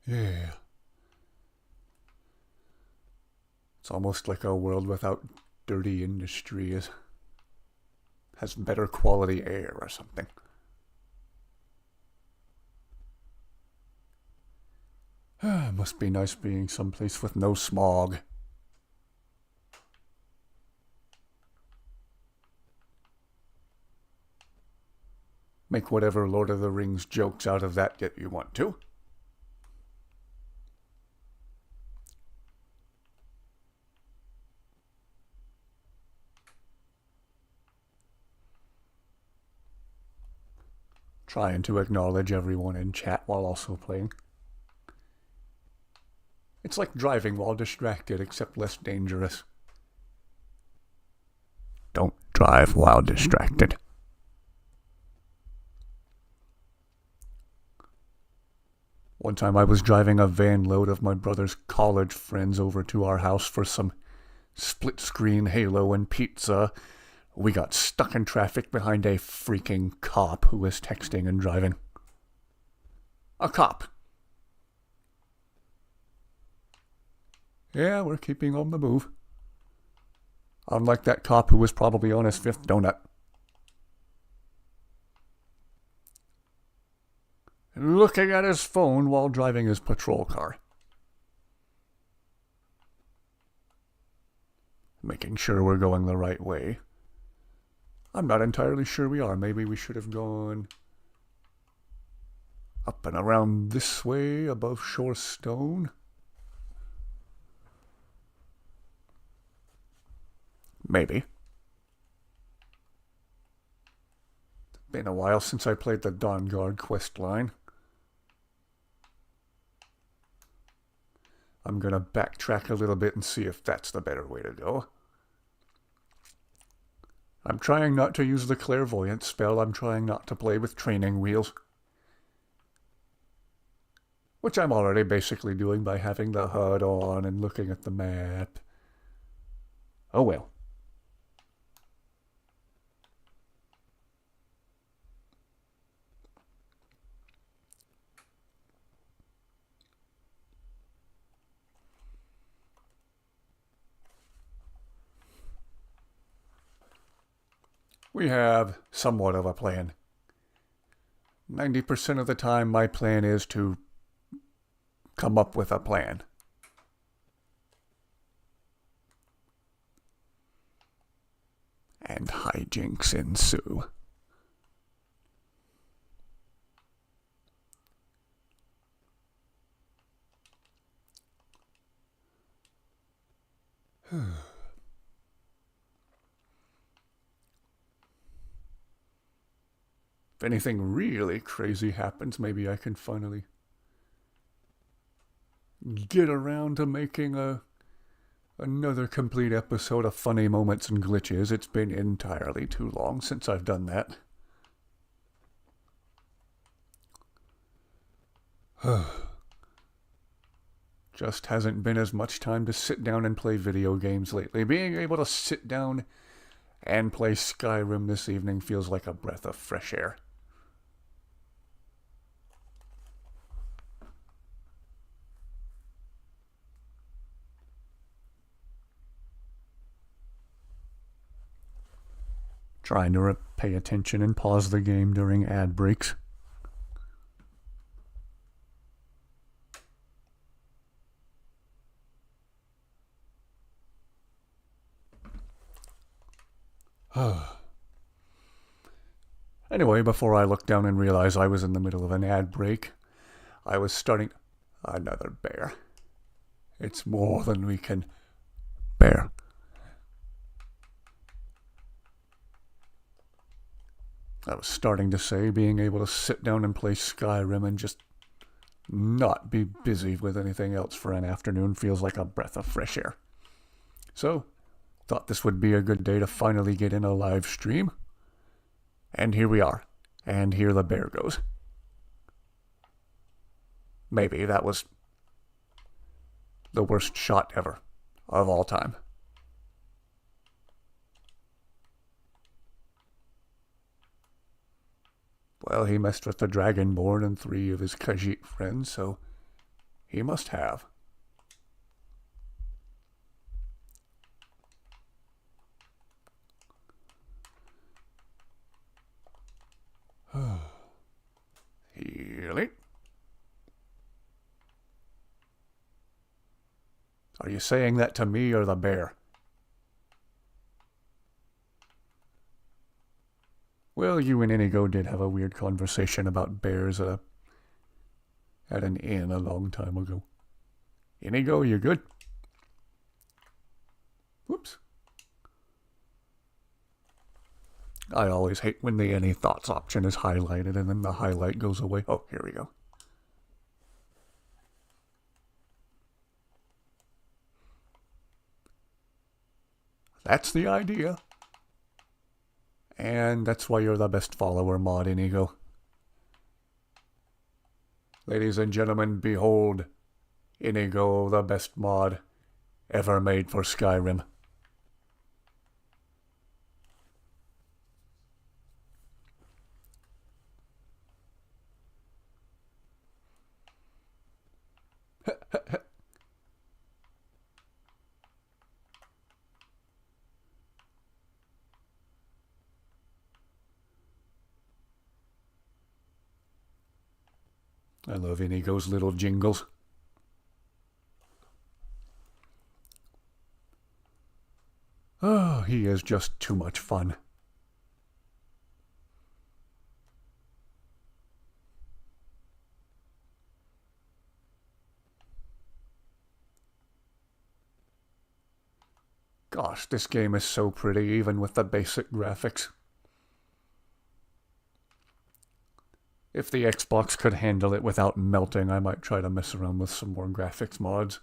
Yeah. It's almost like a world without dirty industry has better quality air or something. Must be nice being someplace with no smog. Make whatever Lord of the Rings jokes out of that yet you want to. Trying to acknowledge everyone in chat while also playing. It's like driving while distracted, except less dangerous. Don't drive while distracted. One time I was driving a van load of my brother's college friends over to our house for some split-screen Halo and pizza. We got stuck in traffic behind a freaking cop who was texting and driving. A cop. Yeah, we're keeping on the move. Unlike that cop who was probably on his 5th donut. Looking at his phone while driving his patrol car. Making sure we're going the right way. I'm not entirely sure we are. Maybe we should have gone up and around this way above Shore Stone. Maybe. It's been a while since I played the Dawnguard quest line. I'm gonna backtrack a little bit and see if that's the better way to go. I'm trying not to use the clairvoyant spell. I'm trying not to play with training wheels. Which I'm already basically doing by having the HUD on and looking at the map. Oh well. We have somewhat of a plan. 90% of the time, my plan is to come up with a plan. And hijinks ensue. if anything really crazy happens, maybe I can finally get around to making another complete episode of Funny Moments and Glitches. It's been entirely too long since I've done that. Just hasn't been as much time to sit down and play video games lately. Being able to sit down and play Skyrim this evening feels like a breath of fresh air. Trying to pay attention and pause the game during ad breaks. Anyway, before I looked down and realized I was in the middle of an ad break, I was starting... Another bear. It's more than we can bear. I was starting to say being able to sit down and play Skyrim and just not be busy with anything else for an afternoon feels like a breath of fresh air. So, thought this would be a good day to finally get in a live stream. And here we are. And here the bear goes. Maybe that was the worst shot ever of all time. Well, he messed with the Dragonborn and 3 of his Khajiit friends, so he must have. Healing. Are you saying that to me or the bear? Well, you and Inigo did have a weird conversation about bears at an inn a long time ago. Inigo, you good? Whoops. I always hate when the any thoughts option is highlighted and then the highlight goes away. Oh, here we go. That's the idea. And that's why you're the best follower mod, Inigo. Ladies and gentlemen, behold, Inigo, the best mod ever made for Skyrim. I love Inigo's little jingles. Oh, he is just too much fun. Gosh, this game is so pretty, even with the basic graphics. If the Xbox could handle it without melting, I might try to mess around with some more graphics mods.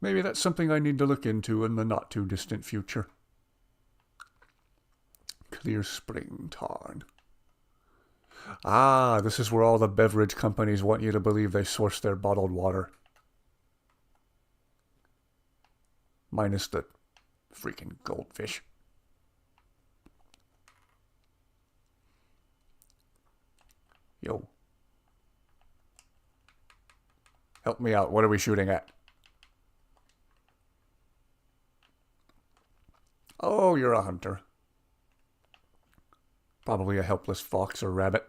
Maybe that's something I need to look into in the not-too-distant future. Clear Spring Tarn. Ah, this is where all the beverage companies want you to believe they source their bottled water. Minus the freaking goldfish. Yo. Help me out. What are we shooting at? Oh, you're a hunter. Probably a helpless fox or rabbit.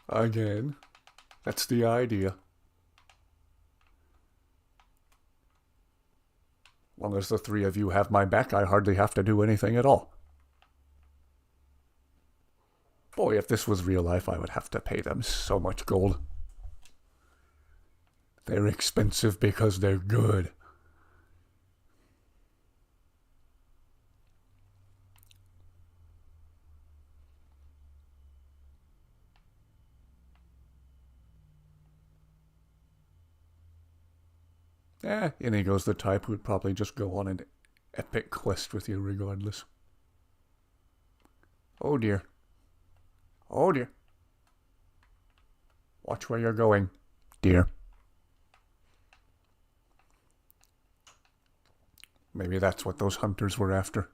Again. That's the idea. Long as the 3 of you have my back, I hardly have to do anything at all. Boy, if this was real life, I would have to pay them so much gold. They're expensive because they're good. Inigo's the type who'd probably just go on an epic quest with you regardless. Oh dear. Oh dear. Watch where you're going, dear. Maybe that's what those hunters were after.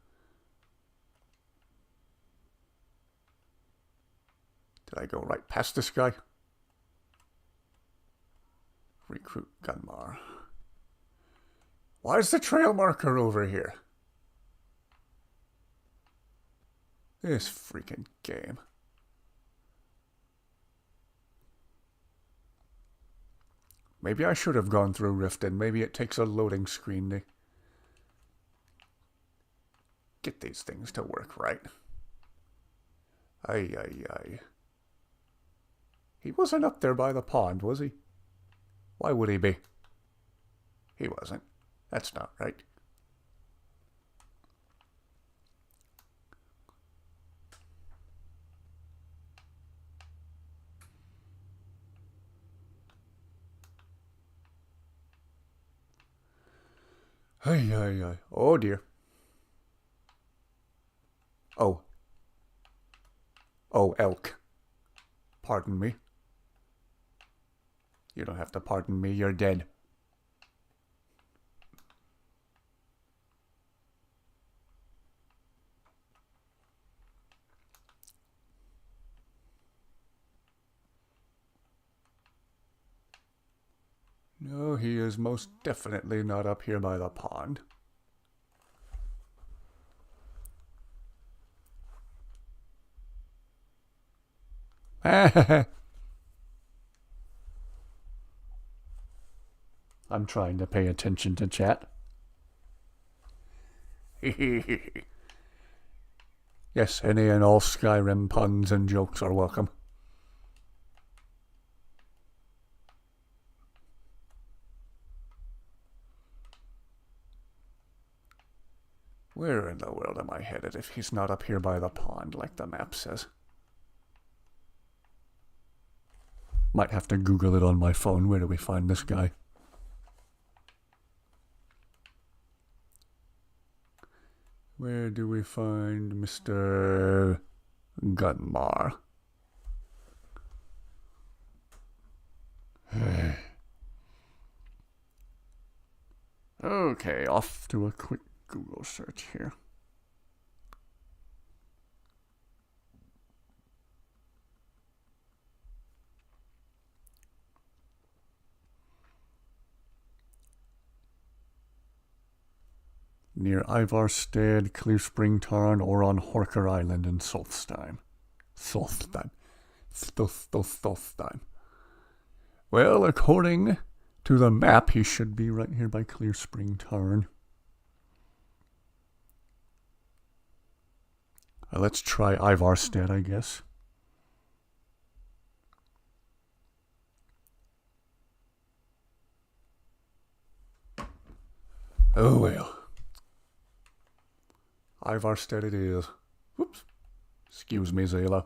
Did I go right past this guy? Recruit Gunmar. Why is the trail marker over here? This freaking game. Maybe I should have gone through Riften. Maybe it takes a loading screen to get these things to work right. Ay, ay, ay. He wasn't up there by the pond, was he? Why would he be? He wasn't. That's not right. Ay, ay, ay. Oh, dear. Oh. Oh, elk. Pardon me. You don't have to pardon me, you're dead. No, he is most definitely not up here by the pond. I'm trying to pay attention to chat. Yes, any and all Skyrim puns and jokes are welcome. Where in the world am I headed if he's not up here by the pond like the map says? Might have to Google it on my phone. Where do we find this guy? Where do we find Mr. Gunmar? Okay, off to a quick Google search here. Near Ivarstead, Clear Spring Tarn, or on Horker Island in Solstheim. Solstheim. Well, according to the map, he should be right here by Clear Spring Tarn. Let's try Ivarstead, I guess. Oh well. Ivarstead it is. Whoops. Excuse me, Zayla.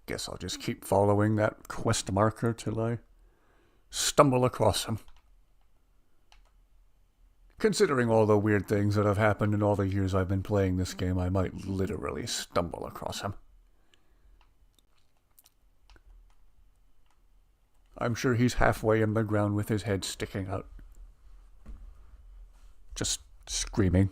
Guess I'll just keep following that quest marker till I stumble across him. Considering all the weird things that have happened in all the years I've been playing this game, I might literally stumble across him. I'm sure he's halfway in the ground with his head sticking out. Just screaming.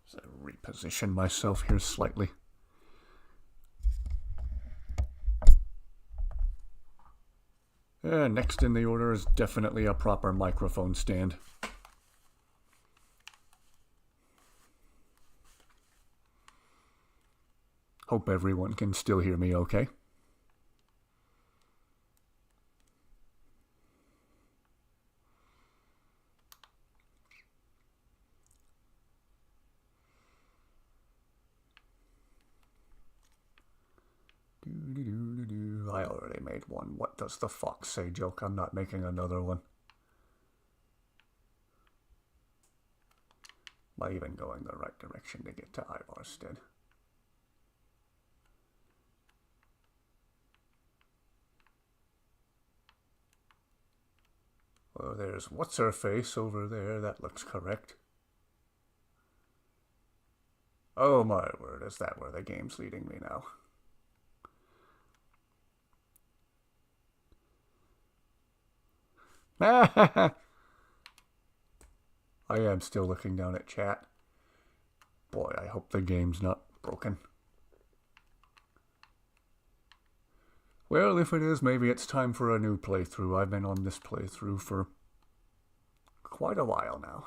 So reposition myself here slightly. Next in the order is definitely a proper microphone stand. Hope everyone can still hear me okay. I already made one. What does the fox say joke? I'm not making another one. Am I even going the right direction to get to Ivarstead? Well, there's what's-her-face over there. That looks correct. Oh my word, is that where the game's leading me now? I am still looking down at chat. Boy, I hope the game's not broken. Well, if it is, maybe it's time for a new playthrough. I've been on this playthrough for quite a while now.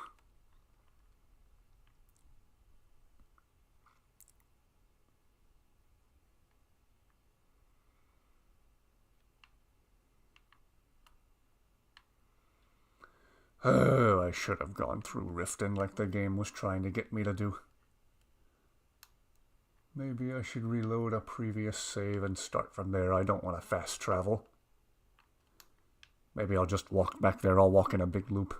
Oh, I should have gone through Riften like the game was trying to get me to do. Maybe I should reload a previous save and start from there. I don't want to fast travel. Maybe I'll just walk back there. I'll walk in a big loop.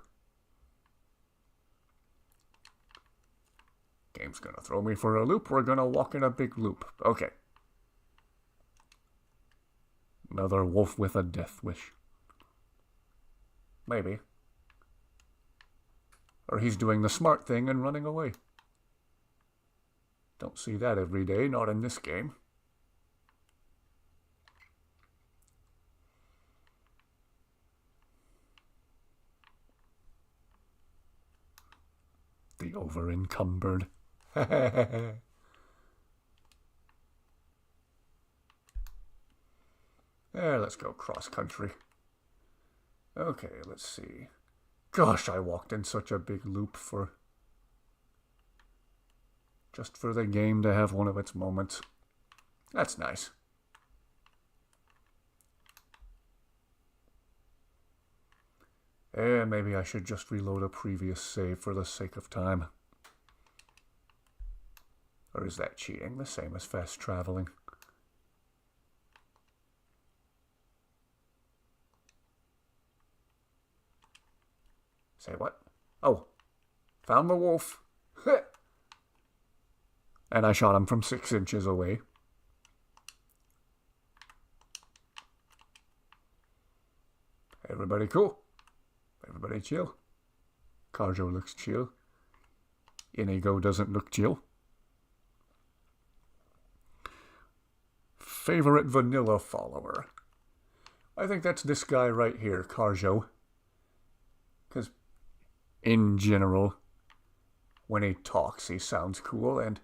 Game's gonna throw me for a loop. We're gonna walk in a big loop. Okay. Another wolf with a death wish. Maybe. Or he's doing the smart thing and running away. Don't see that every day, not in this game. The over-encumbered. Let's go cross-country. Okay, let's see. Gosh, I walked in such a big loop just for the game to have one of its moments. That's nice. Maybe I should just reload a previous save for the sake of time. Or is that cheating? The same as fast traveling. Say what? Oh, found the wolf. And I shot him from 6 inches away. Everybody cool. Everybody chill. Kharjo looks chill. Inigo doesn't look chill. Favorite vanilla follower. I think that's this guy right here, Kharjo. Because in general, when he talks, he sounds cool, and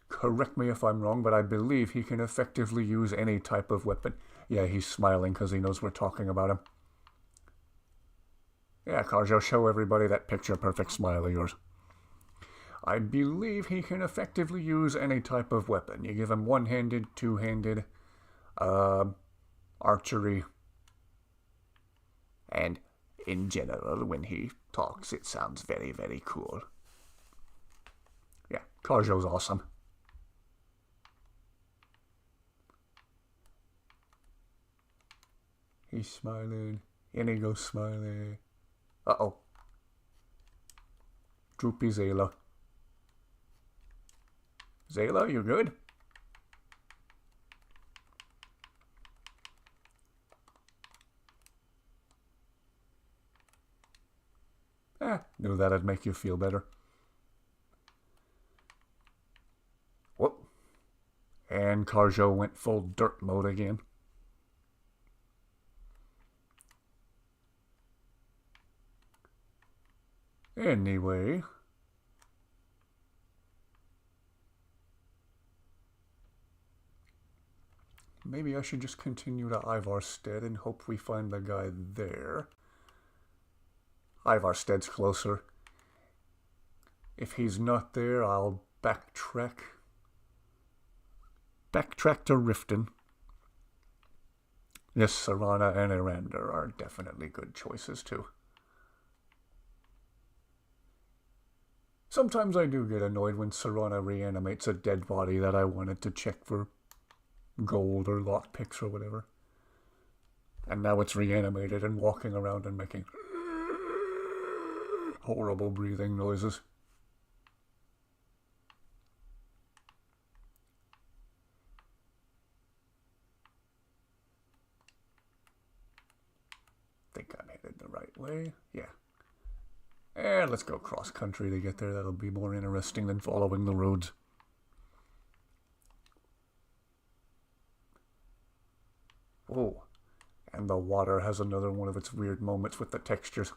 correct me if I'm wrong, but I believe he can effectively use any type of weapon. Yeah, he's smiling because he knows we're talking about him. Yeah, Kharjo, show everybody that picture-perfect smile of yours. I believe he can effectively use any type of weapon. You give him one-handed, two-handed, archery, and in general, when he talks, it sounds very, very cool. Yeah, Kharjo's awesome. He's smiling. Inigo's smiling. Uh-oh. Droopy Zayla. Zayla, you good? Knew that'd make you feel better. Whoop. And Kharjo went full dirt mode again. Anyway. maybe I should just continue to Ivarstead and hope we find the guy there. Ivarstead's closer. If he's not there, I'll backtrack. Backtrack to Riften. Yes, Serana and Erander are definitely good choices too. Sometimes I do get annoyed when Serana reanimates a dead body that I wanted to check for gold or lockpicks or whatever. And now it's reanimated and walking around and making horrible breathing noises. Think I'm headed the right way. Yeah. And let's go cross country to get there. That'll be more interesting than following the roads. Oh, and the water has another one of its weird moments with the textures.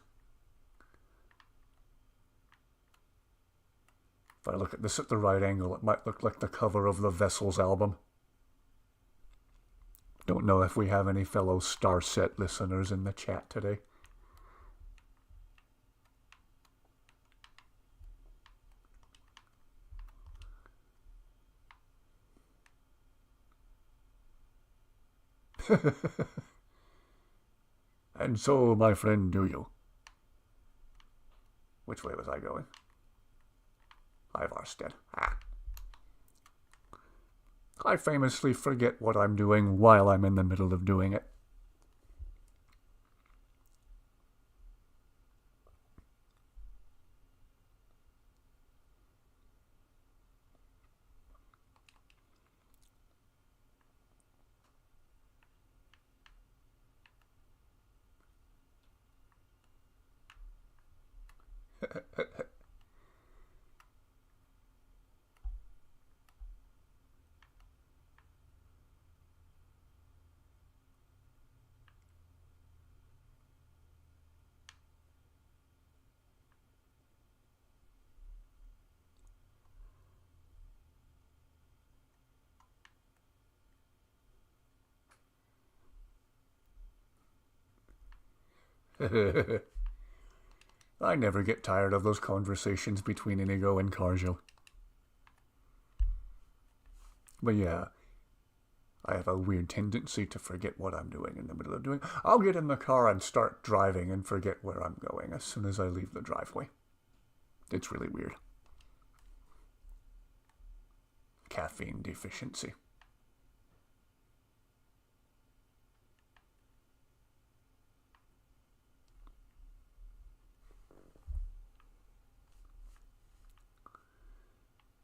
If I look at this at the right angle, it might look like the cover of the Vessels album. Don't know if we have any fellow Starset listeners in the chat today. And so, my friend, do you? Which way was I going? Ivarstead. Ah. I famously forget what I'm doing while I'm in the middle of doing it. I never get tired of those conversations between Inigo and Carjo. But yeah, I have a weird tendency to forget what I'm doing in the middle of doing. I'll get in the car and start driving and forget where I'm going as soon as I leave the driveway. It's really weird. Caffeine deficiency.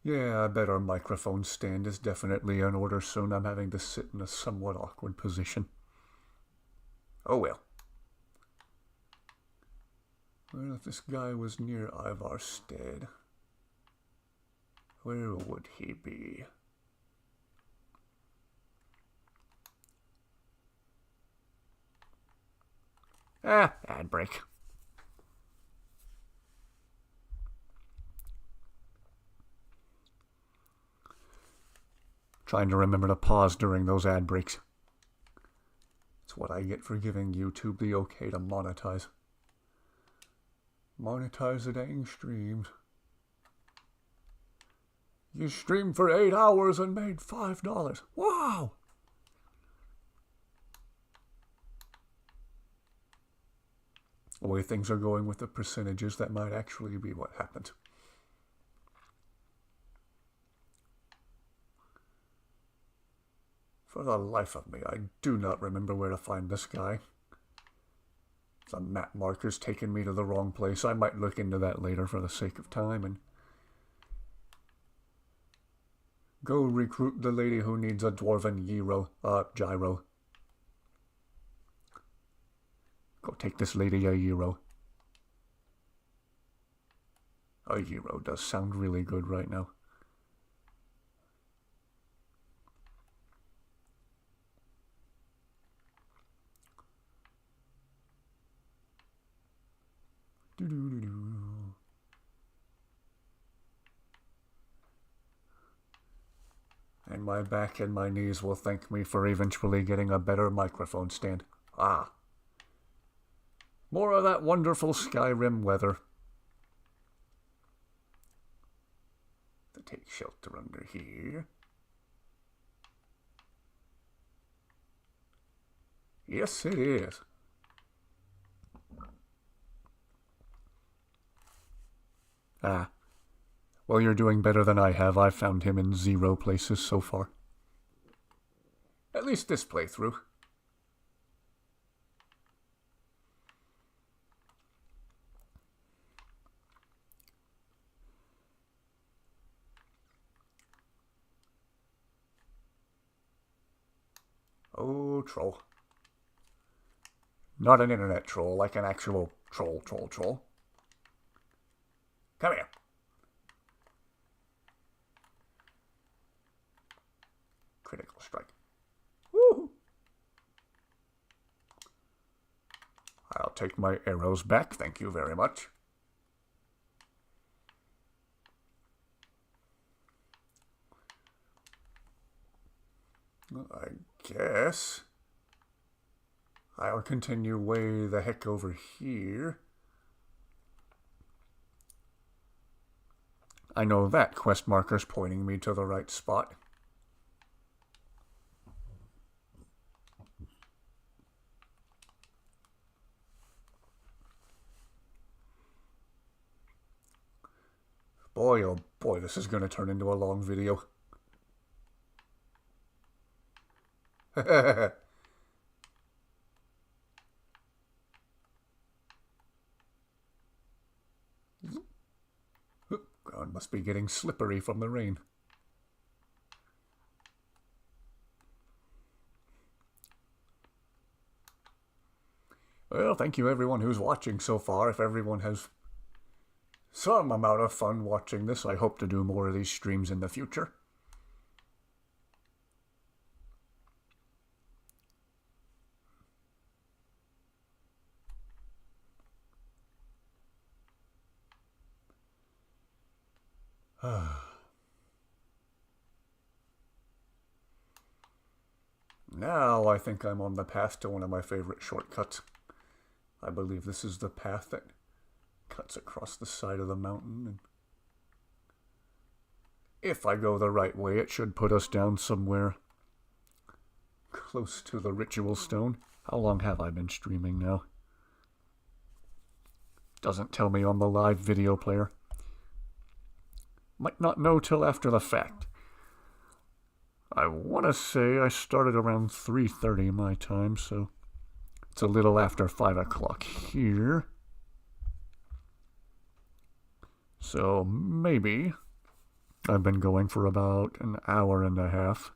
Yeah, I bet our microphone stand is definitely in order soon. I'm having to sit in a somewhat awkward position. Oh well. Well, if this guy was near Ivarstead, where would he be? Ah, ad break. Trying to remember to pause during those ad breaks. It's what I get for giving YouTube the okay to monetize. Monetize the dang streams. You streamed for 8 hours and made $5. Wow! The way things are going with the percentages, that might actually be what happens. For the life of me, I do not remember where to find this guy. The map marker's taken me to the wrong place. I might look into that later for the sake of time and go recruit the lady who needs a dwarven gyro. Go take this lady a gyro. A gyro does sound really good right now. And my back and my knees will thank me for eventually getting a better microphone stand. Ah. More of that wonderful Skyrim weather. To take shelter under here. Yes, it is. Ah. Well, you're doing better than I have. I've found him in 0 places so far. At least this playthrough. Oh, troll. Not an internet troll, like an actual troll. Come here. Critical strike. Woo! I'll take my arrows back, thank you very much. I guess I'll continue way the heck over here. I know that quest marker's pointing me to the right spot. Boy, oh boy, this is going to turn into a long video. Ground must be getting slippery from the rain. Well, thank you everyone who's watching so far. If everyone has some amount of fun watching this, I hope to do more of these streams in the future. Now I think I'm on the path to one of my favorite shortcuts. I believe this is the path that cuts across the side of the mountain. And if I go the right way, it should put us down somewhere close to the ritual stone. How long have I been streaming now? Doesn't tell me on the live video player. Might not know till after the fact. I want to say I started around 3:30 my time, so it's a little after 5 o'clock here. So maybe I've been going for about an hour and a half.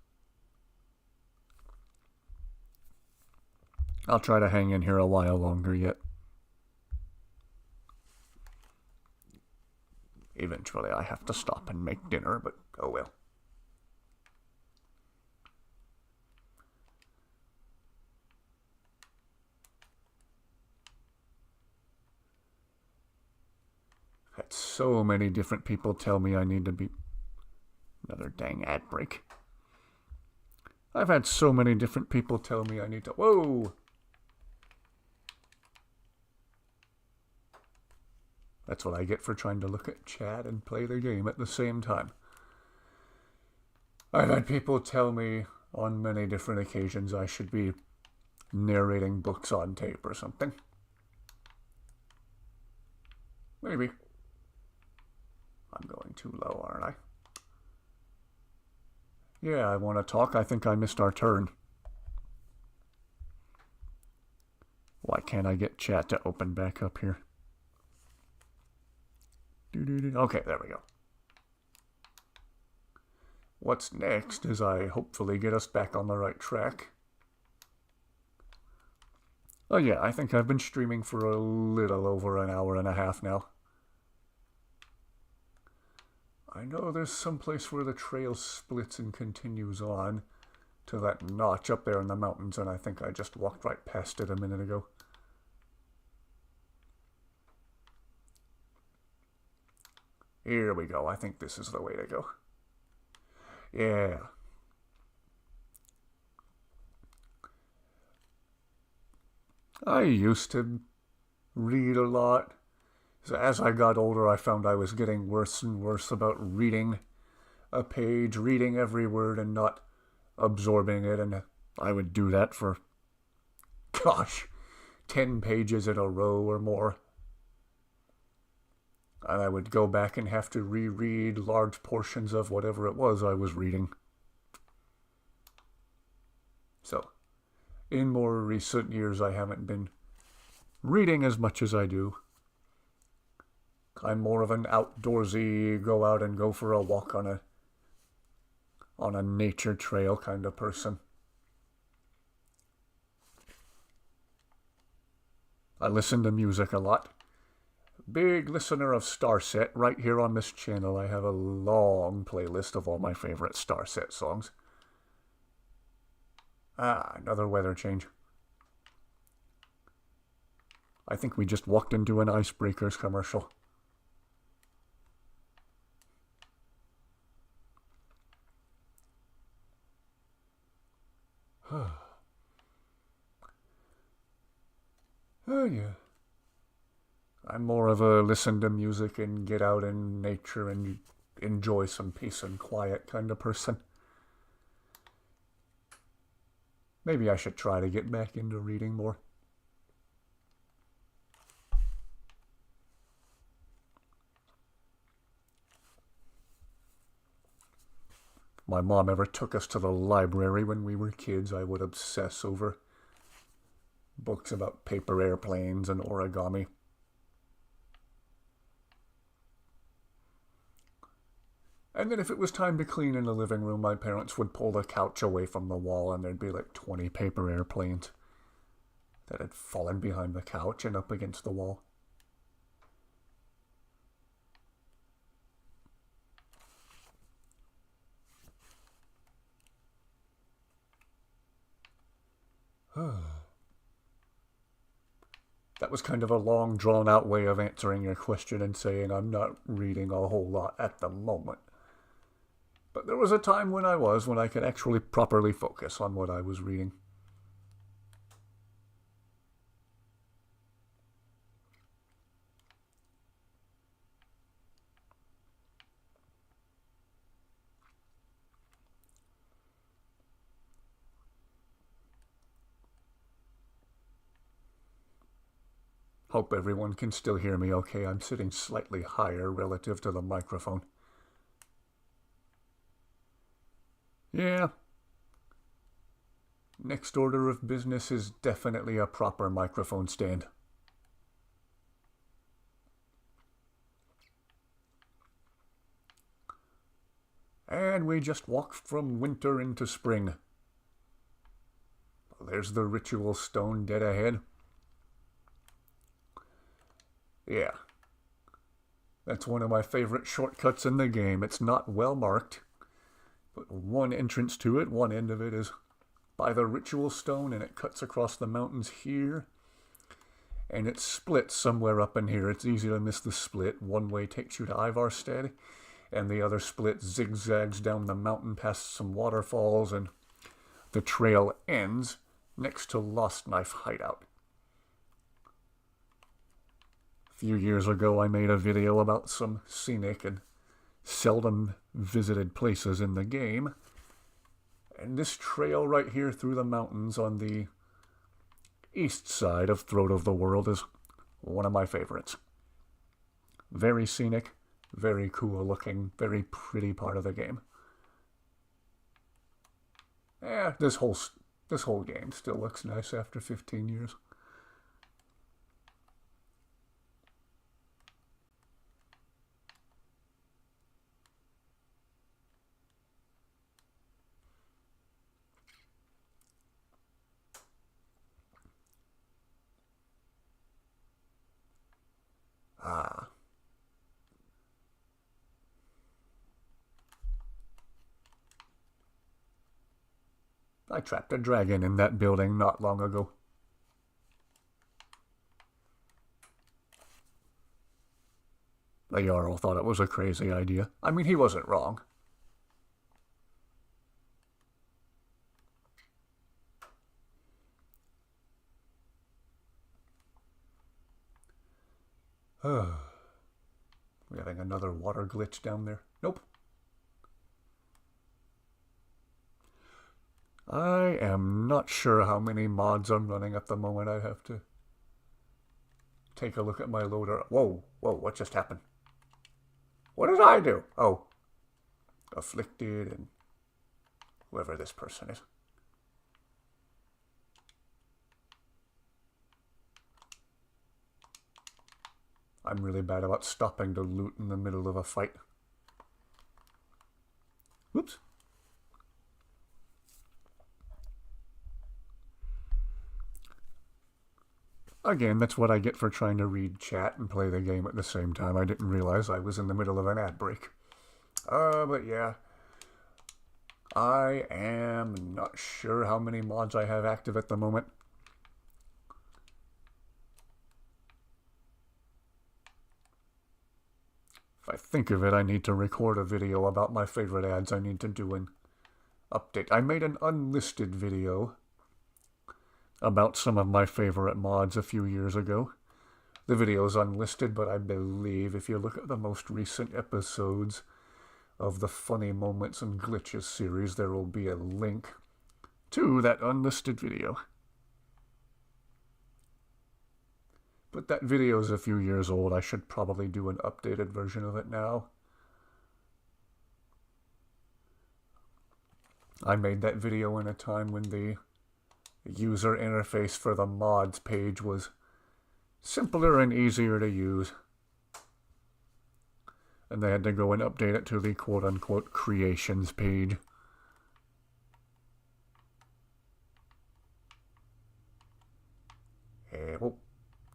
I'll try to hang in here a while longer yet. Eventually I have to stop and make dinner, but oh well. Had so many different people tell me I need to be... Another dang ad break. I've had so many different people tell me I need to... Whoa! That's what I get for trying to look at chat and play the game at the same time. I've had people tell me on many different occasions I should be narrating books on tape or something. Maybe. I'm going too low, aren't I? Yeah, I want to talk. I think I missed our turn. Why can't I get chat to open back up here? Okay, there we go. What's next is I hopefully get us back on the right track. Oh yeah, I think I've been streaming for a little over an hour and a half now. I know there's some place where the trail splits and continues on to that notch up there in the mountains, and I think I just walked right past it a minute ago. Here we go. I think this is the way to go. Yeah. I used to read a lot. As I got older, I found I was getting worse and worse about reading a page, reading every word and not absorbing it, and I would do that for, gosh, 10 pages in a row or more. And I would go back and have to reread large portions of whatever it was I was reading. So, in more recent years, I haven't been reading as much as I do. I'm more of an outdoorsy, go out and go for a walk on a nature trail kind of person. I listen to music a lot. Big listener of Starset. Right here on this channel, I have a long playlist of all my favorite Starset songs. Another weather change. I think we just walked into an Icebreakers commercial. Oh, yeah. I'm more of a listen to music and get out in nature and enjoy some peace and quiet kind of person. Maybe I should try to get back into reading more. If my mom ever took us to the library when we were kids, I would obsess over books about paper airplanes and origami. And then if it was time to clean in the living room, my parents would pull the couch away from the wall and there'd be like 20 paper airplanes that had fallen behind the couch and up against the wall. That was kind of a long, drawn-out way of answering your question and saying I'm not reading a whole lot at the moment. But there was a time when I could actually properly focus on what I was reading. Hope everyone can still hear me okay. I'm sitting slightly higher relative to the microphone. Yeah. Next order of business is definitely a proper microphone stand. And we just walked from winter into spring. There's the ritual stone dead ahead. Yeah. That's one of my favorite shortcuts in the game. It's not well marked, but one entrance to it, one end of it is by the ritual stone, and it cuts across the mountains here, and it splits somewhere up in here. It's easy to miss the split. One way takes you to Ivarstead, and the other split zigzags down the mountain past some waterfalls, and the trail ends next to Lost Knife Hideout. A few years ago, I made a video about some scenic and seldom visited places in the game. And this trail right here through the mountains on the east side of Throat of the World is one of my favorites. Very scenic, very cool looking, very pretty part of the game. This whole game still looks nice after 15 years. I trapped a dragon in that building not long ago. The Jarl thought it was a crazy idea. I mean, he wasn't wrong. We having another water glitch down there? Nope. I am not sure how many mods I'm running at the moment. I have to take a look at my loader. Whoa, what just happened? What did I do? Oh, Afflicted and whoever this person is. I'm really bad about stopping to loot in the middle of a fight. Whoops. Again, that's what I get for trying to read chat and play the game at the same time. I didn't realize I was in the middle of an ad break. But yeah. I am not sure how many mods I have active at the moment. If I think of it, I need to record a video about my favorite ads. I need to do an update. I made an unlisted video about some of my favorite mods a few years ago. The video's unlisted, but I believe if you look at the most recent episodes of the Funny Moments and Glitches series, there will be a link to that unlisted video. But that video is a few years old. I should probably do an updated version of it now. I made that video in a time when the user interface for the mods page was simpler and easier to use. And they had to go and update it to the quote-unquote creations page. Hey, whoa.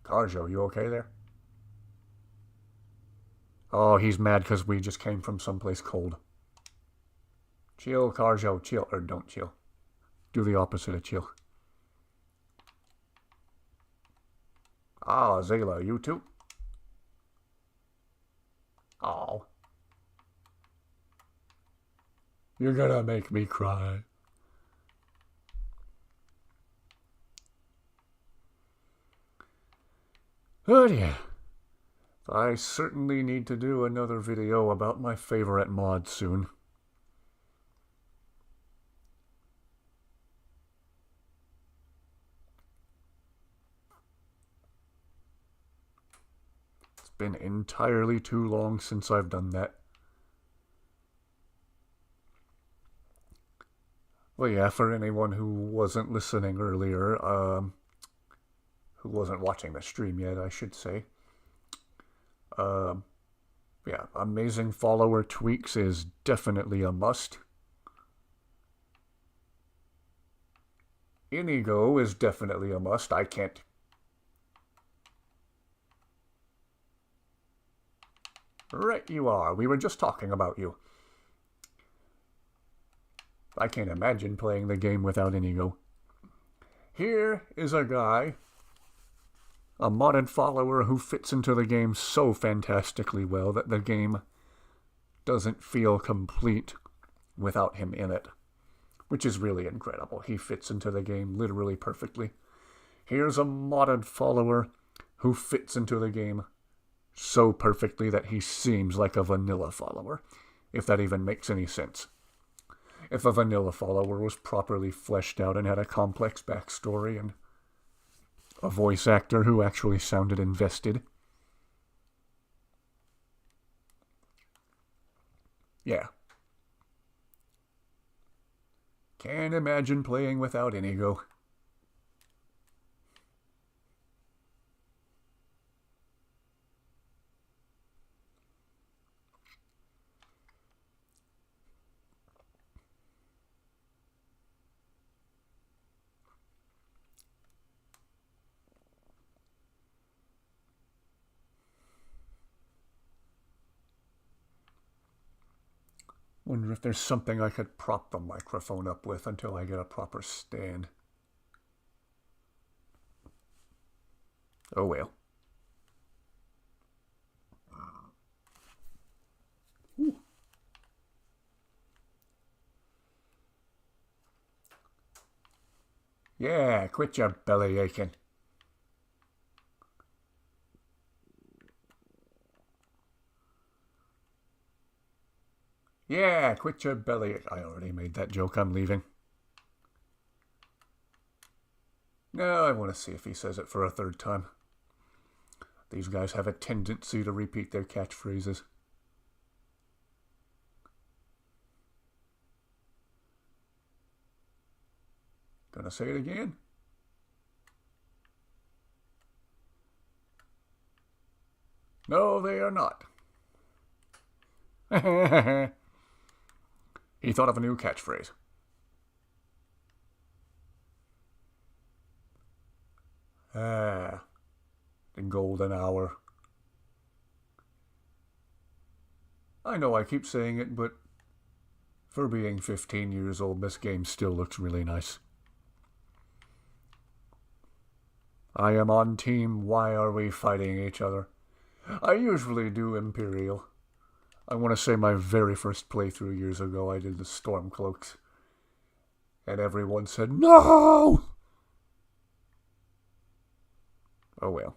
Carjo, you okay there? Oh, he's mad because we just came from someplace cold. Chill, Carjo, chill. Or don't chill. Do the opposite of chill. Ah, Zayla, you too? Oh. You're gonna make me cry. Oh yeah. I certainly need to do another video about my favorite mods soon. It's been entirely too long since I've done that. Well, yeah, for anyone who wasn't listening earlier, who wasn't watching the stream yet, I should say. Yeah, amazing follower tweaks is definitely a must. Inigo is definitely a must. I can't... Right you are. We were just talking about you. I can't imagine playing the game without Inigo. Here is a guy, a modded follower who fits into the game so fantastically well that the game doesn't feel complete without him in it, which is really incredible. He fits into the game literally perfectly. Here's a modded follower who fits into the game so perfectly that he seems like a vanilla follower, if that even makes any sense. If a vanilla follower was properly fleshed out and had a complex backstory and a voice actor who actually sounded invested. Yeah. Can't imagine playing without Inigo. Wonder if there's something I could prop the microphone up with until I get a proper stand. Oh well. Ooh. Yeah, quit your belly aching. Yeah, quit your belly. I already made that joke. I'm leaving. No, I want to see if he says it for a third time. These guys have a tendency to repeat their catchphrases. Gonna say it again? No, they are not. He thought of a new catchphrase. The golden hour. I know I keep saying it, but for being 15 years old, this game still looks really nice. I am on team Why Are We Fighting Each Other? I usually do Imperial. I want to say my very first playthrough years ago, I did the Stormcloaks. And everyone said, no! Oh well.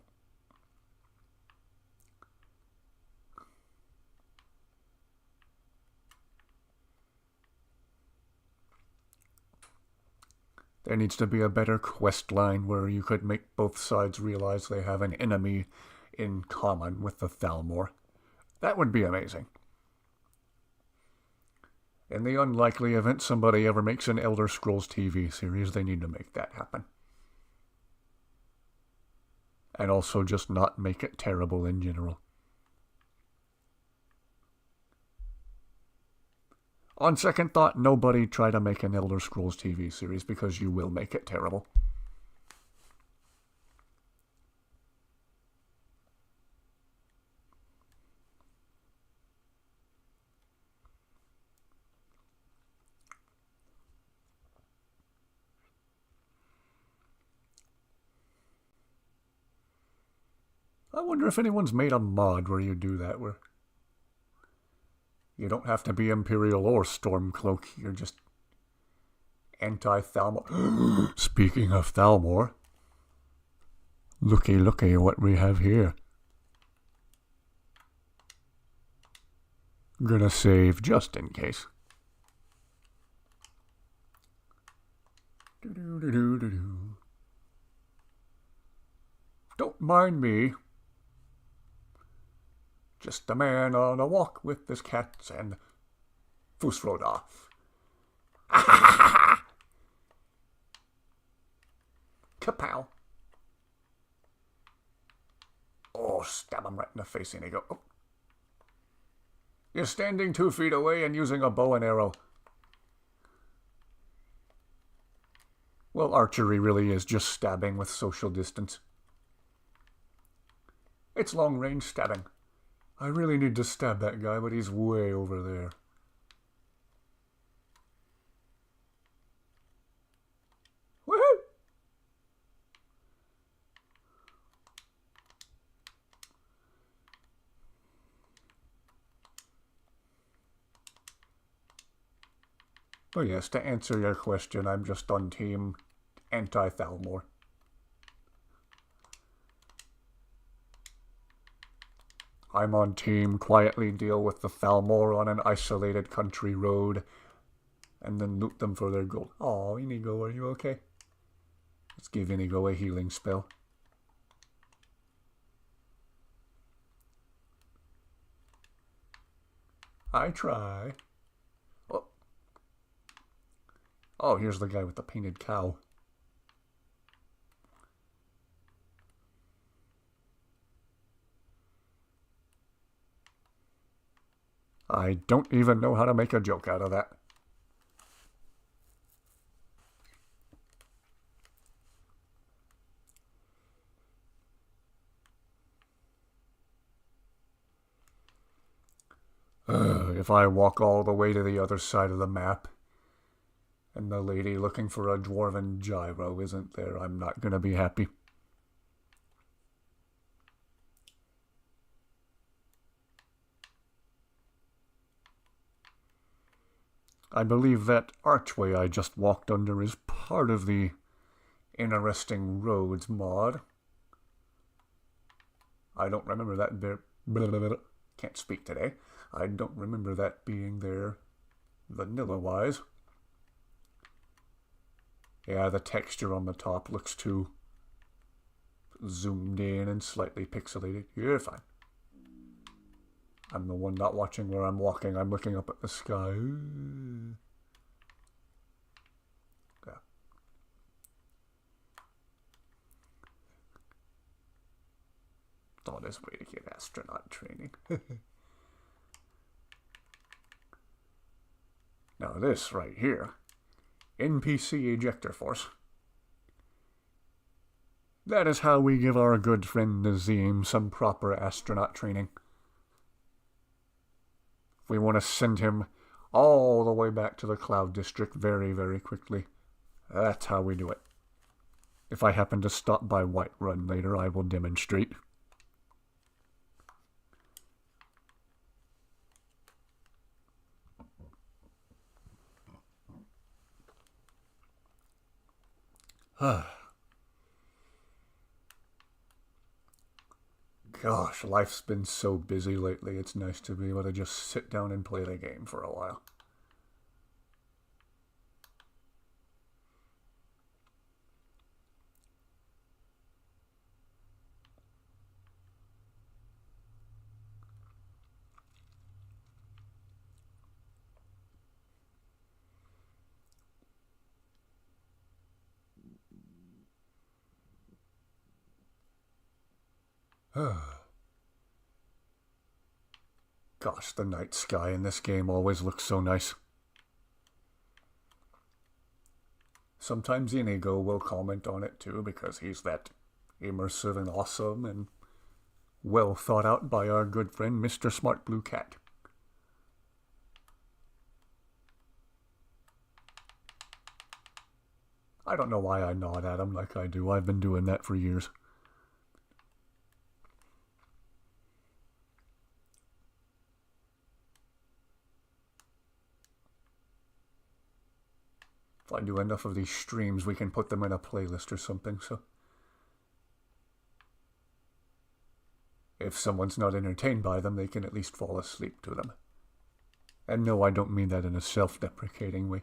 There needs to be a better quest line where you could make both sides realize they have an enemy in common with the Thalmor. That would be amazing. In the unlikely event somebody ever makes an Elder Scrolls TV series, they need to make that happen. And also just not make it terrible in general. On second thought, nobody try to make an Elder Scrolls TV series because you will make it terrible. I wonder if anyone's made a mod where you do that, where you don't have to be Imperial or Stormcloak, you're just anti-Thalmor. Speaking of Thalmor, looky what we have here. Gonna save just in case. Don't mind me. Just a man on a walk with his cats and Fusroda. Kapow. Oh, stab him right in the face and he go, oh. You're standing 2 feet away and using a bow and arrow. Well, archery really is just stabbing with social distance. It's long-range stabbing. I really need to stab that guy, but he's way over there. Woohoo! Oh yes, to answer your question, I'm just on team anti-Thalmor. I'm on team quietly deal with the Thalmor on an isolated country road and then loot them for their gold. Aw, Inigo, are you okay? Let's give Inigo a healing spell. I try. Oh, here's the guy with the painted cow. I don't even know how to make a joke out of that. If I walk all the way to the other side of the map and the lady looking for a dwarven gyro isn't there, I'm not going to be happy. I believe that archway I just walked under is part of the Interesting Roads mod. I don't remember that there. Can't speak today. I don't remember that being there vanilla-wise. Yeah, the texture on the top looks too zoomed in and slightly pixelated. You're fine. I'm the one not watching where I'm walking. I'm looking up at the sky. Yeah. It's on his way to get astronaut training. Now this right here, NPC ejector force. That is how we give our good friend Nazim some proper astronaut training. We want to send him all the way back to the Cloud District very, very quickly. That's how we do it. If I happen to stop by Whiterun later, I will demonstrate. Gosh, life's been so busy lately, it's nice to be able to just sit down and play the game for a while. Gosh, the night sky in this game always looks so nice. Sometimes Inigo will comment on it too, because he's that immersive and awesome and well thought out by our good friend Mr. Smart Blue Cat. I don't know why I nod at him like I do. I've been doing that for years. If I do enough of these streams, we can put them in a playlist or something, so if someone's not entertained by them, they can at least fall asleep to them. And no, I don't mean that in a self-deprecating way.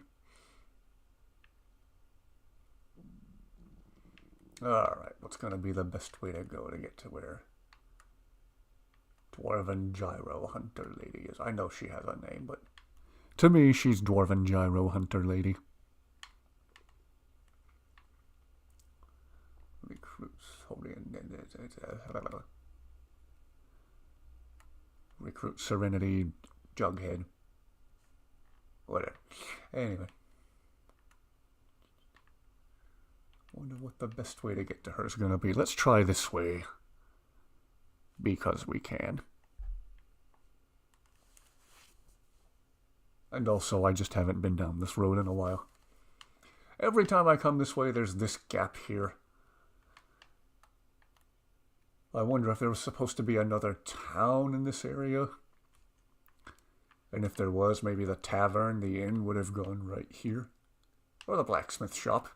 Alright, what's going to be the best way to go to get to where Dwarven Gyro Hunter Lady is? I know she has a name, but to me, she's Dwarven Gyro Hunter Lady. Recruit Serenity Jughead. Whatever. Anyway. Wonder what the best way to get to her is going to be. Let's try this way. Because we can. And also, I just haven't been down this road in a while. Every time I come this way, there's this gap here. I wonder if there was supposed to be another town in this area. And if there was, maybe the tavern, the inn, would have gone right here. Or the blacksmith shop.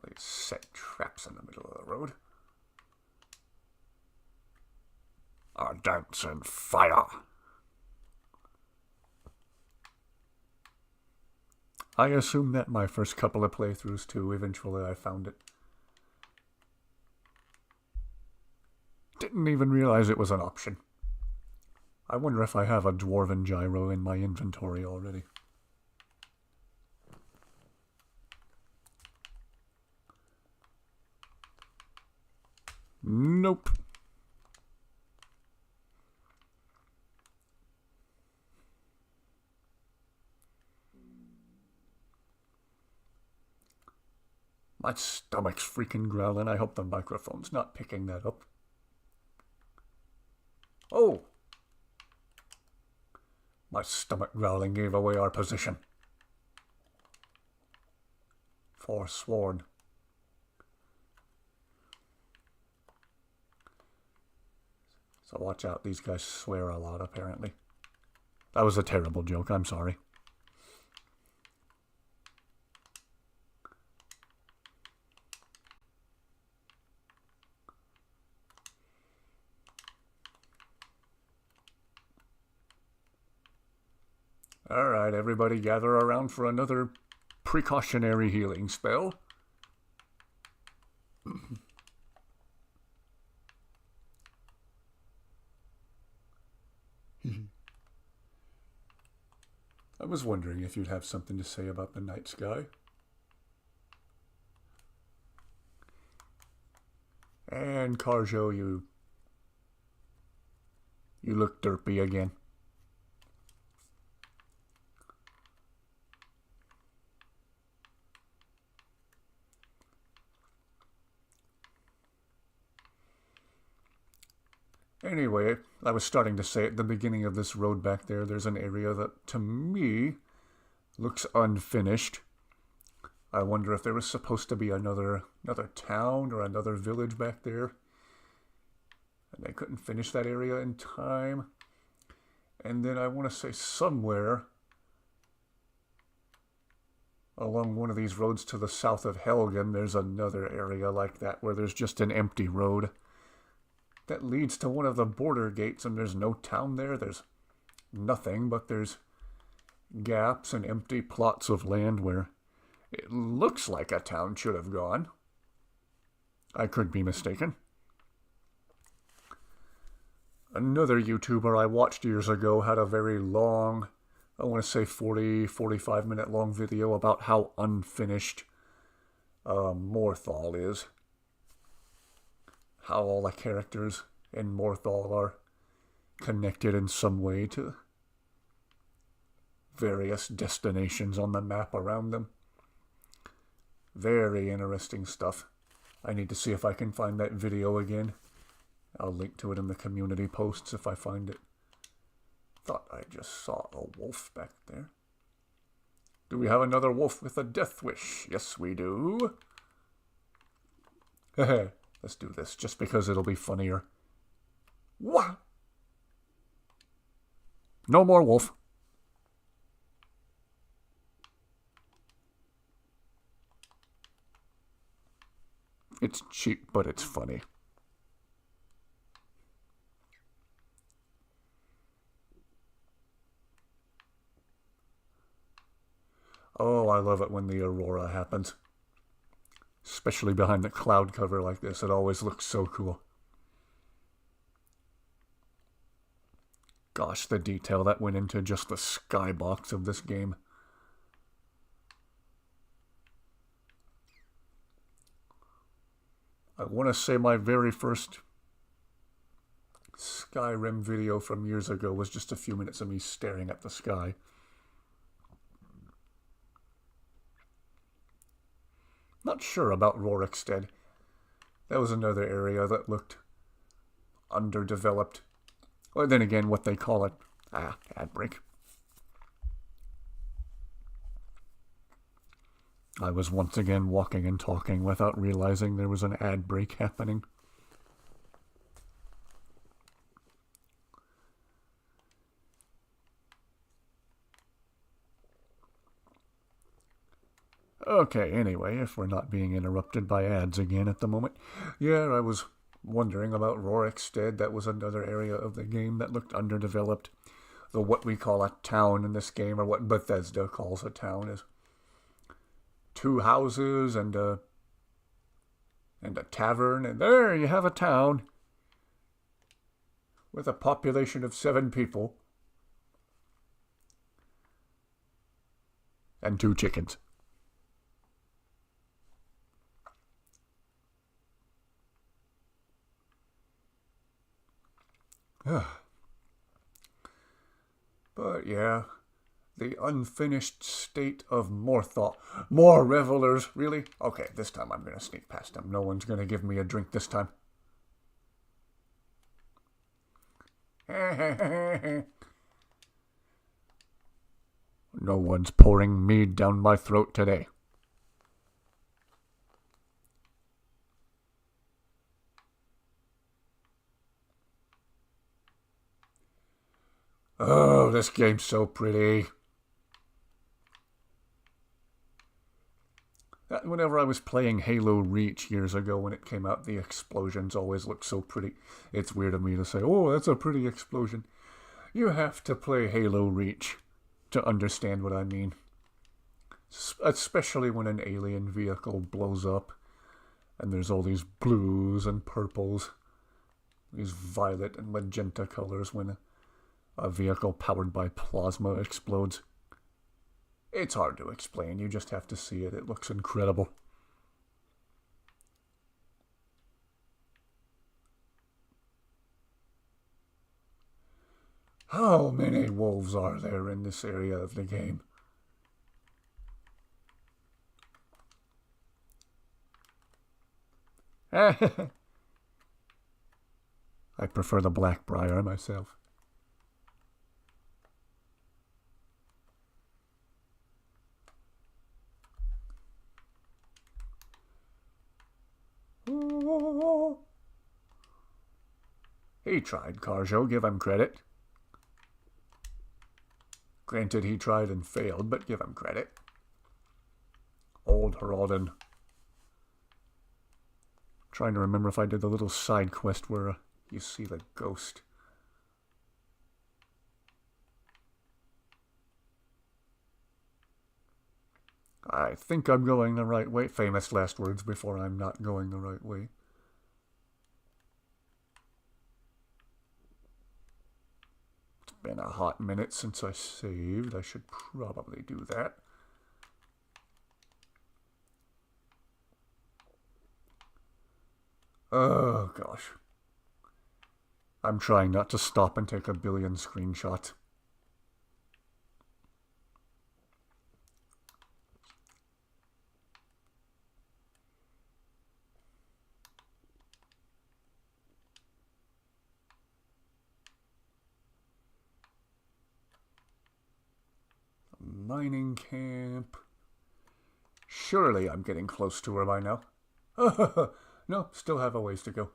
They set traps in the middle of the road. A dancing fire. I assumed that my first couple of playthroughs too. Eventually I found it. Didn't even realize it was an option. I wonder if I have a Dwarven Gyro in my inventory already. Nope. My stomach's freaking growling. I hope the microphone's not picking that up. Oh! My stomach growling gave away our position. Forsworn. So watch out, these guys swear a lot apparently. That was a terrible joke, I'm sorry. Alright, everybody gather around for another precautionary healing spell. I was wondering if you'd have something to say about the night sky. And Carjo, you look derpy again. Anyway, I was starting to say at the beginning of this road back there, there's an area that, to me, looks unfinished. I wonder if there was supposed to be another town or another village back there. And they couldn't finish that area in time. And then I want to say somewhere along one of these roads to the south of Helgen, there's another area like that where there's just an empty road that leads to one of the border gates, and there's no town there. There's nothing, but there's gaps and empty plots of land where it looks like a town should have gone. I could be mistaken. Another YouTuber I watched years ago had a very long, I want to say 45 minute long video about how unfinished Morthal is. How all the characters in Morthal are connected in some way to various destinations on the map around them. Very interesting stuff. I need to see if I can find that video again. I'll link to it in the community posts if I find it. Thought I just saw a wolf back there. Do we have another wolf with a death wish? Yes, we do. Hehe. Let's do this, just because it'll be funnier. What? No more wolf. It's cheap, but it's funny. Oh, I love it when the aurora happens. Especially behind the cloud cover like this. It always looks so cool. Gosh, the detail that went into just the skybox of this game. I want to say my very first Skyrim video from years ago was just a few minutes of me staring at the sky. Not sure about Rorikstead. That was another area that looked underdeveloped. Or then again, what they call it. Ad break. I was once again walking and talking without realizing there was an ad break happening. Okay, anyway, if we're not being interrupted by ads again at the moment. Yeah, I was wondering about Rorikstead. That was another area of the game that looked underdeveloped. Though what we call a town in this game, or what Bethesda calls a town, is 2 houses and a tavern, and there you have a town with a population of 7 people and 2 chickens. But yeah, the unfinished state of Morthal. More revelers, really? Okay, this time I'm going to sneak past them. No one's going to give me a drink this time. No one's pouring mead down my throat today. Oh, this game's so pretty. Whenever I was playing Halo Reach years ago when it came out, the explosions always looked so pretty. It's weird of me to say, oh, that's a pretty explosion. You have to play Halo Reach to understand what I mean. Especially when an alien vehicle blows up and there's all these blues and purples, these violet and magenta colors when a vehicle powered by plasma explodes. It's hard to explain, you just have to see it. It looks incredible. How many wolves are there in this area of the game? I prefer the Blackbriar myself. He tried, Carjo, give him credit. Granted, he tried and failed, but give him credit. Old Heraldin. Trying to remember if I did the little side quest where you see the ghost. I think I'm going the right way. Famous last words before I'm not going the right way. It's been a hot minute since I saved. I should probably do that. Oh, gosh. I'm trying not to stop and take a billion screenshots. Mining camp. Surely I'm getting close to her by now. No, still have a ways to go.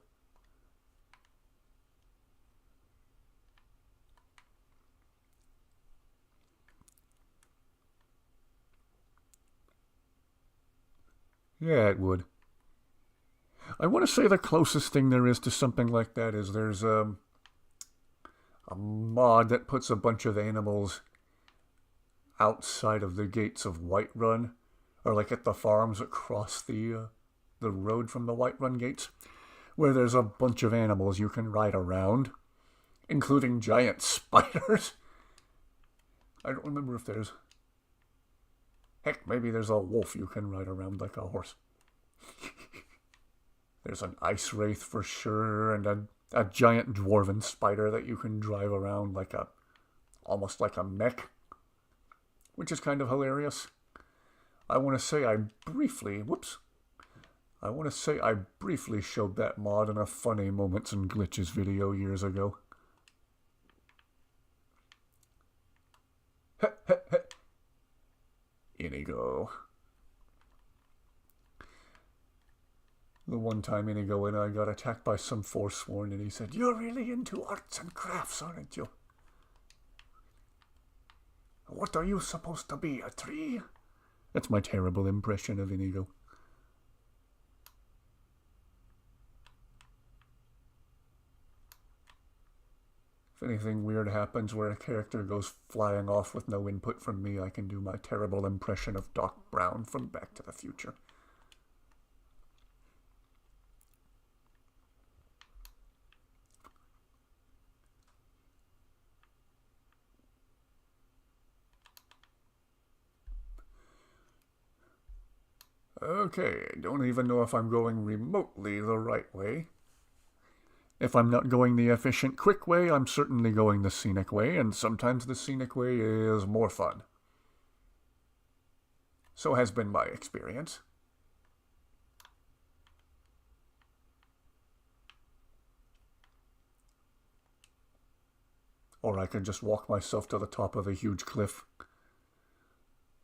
Yeah, it would. I want to say the closest thing there is to something like that is there's a mod that puts a bunch of animals outside of the gates of Whiterun, or like at the farms across the road from the Whiterun gates, where there's a bunch of animals you can ride around, including giant spiders. I don't remember if there's... Heck, maybe there's a wolf you can ride around like a horse. There's an ice wraith for sure, and a giant dwarven spider that you can drive around like almost like a mech, which is kind of hilarious. I want to say I briefly showed that mod in a funny moments and glitches video years ago. Inigo. The one time Inigo and I got attacked by some Forsworn and he said, "You're really into arts and crafts, aren't you? What are you supposed to be, a tree?" That's my terrible impression of Inigo. If anything weird happens where a character goes flying off with no input from me, I can do my terrible impression of Doc Brown from Back to the Future. Okay, I don't even know if I'm going remotely the right way. If I'm not going the efficient, quick way, I'm certainly going the scenic way, and sometimes the scenic way is more fun. So has been my experience. Or I could just walk myself to the top of a huge cliff.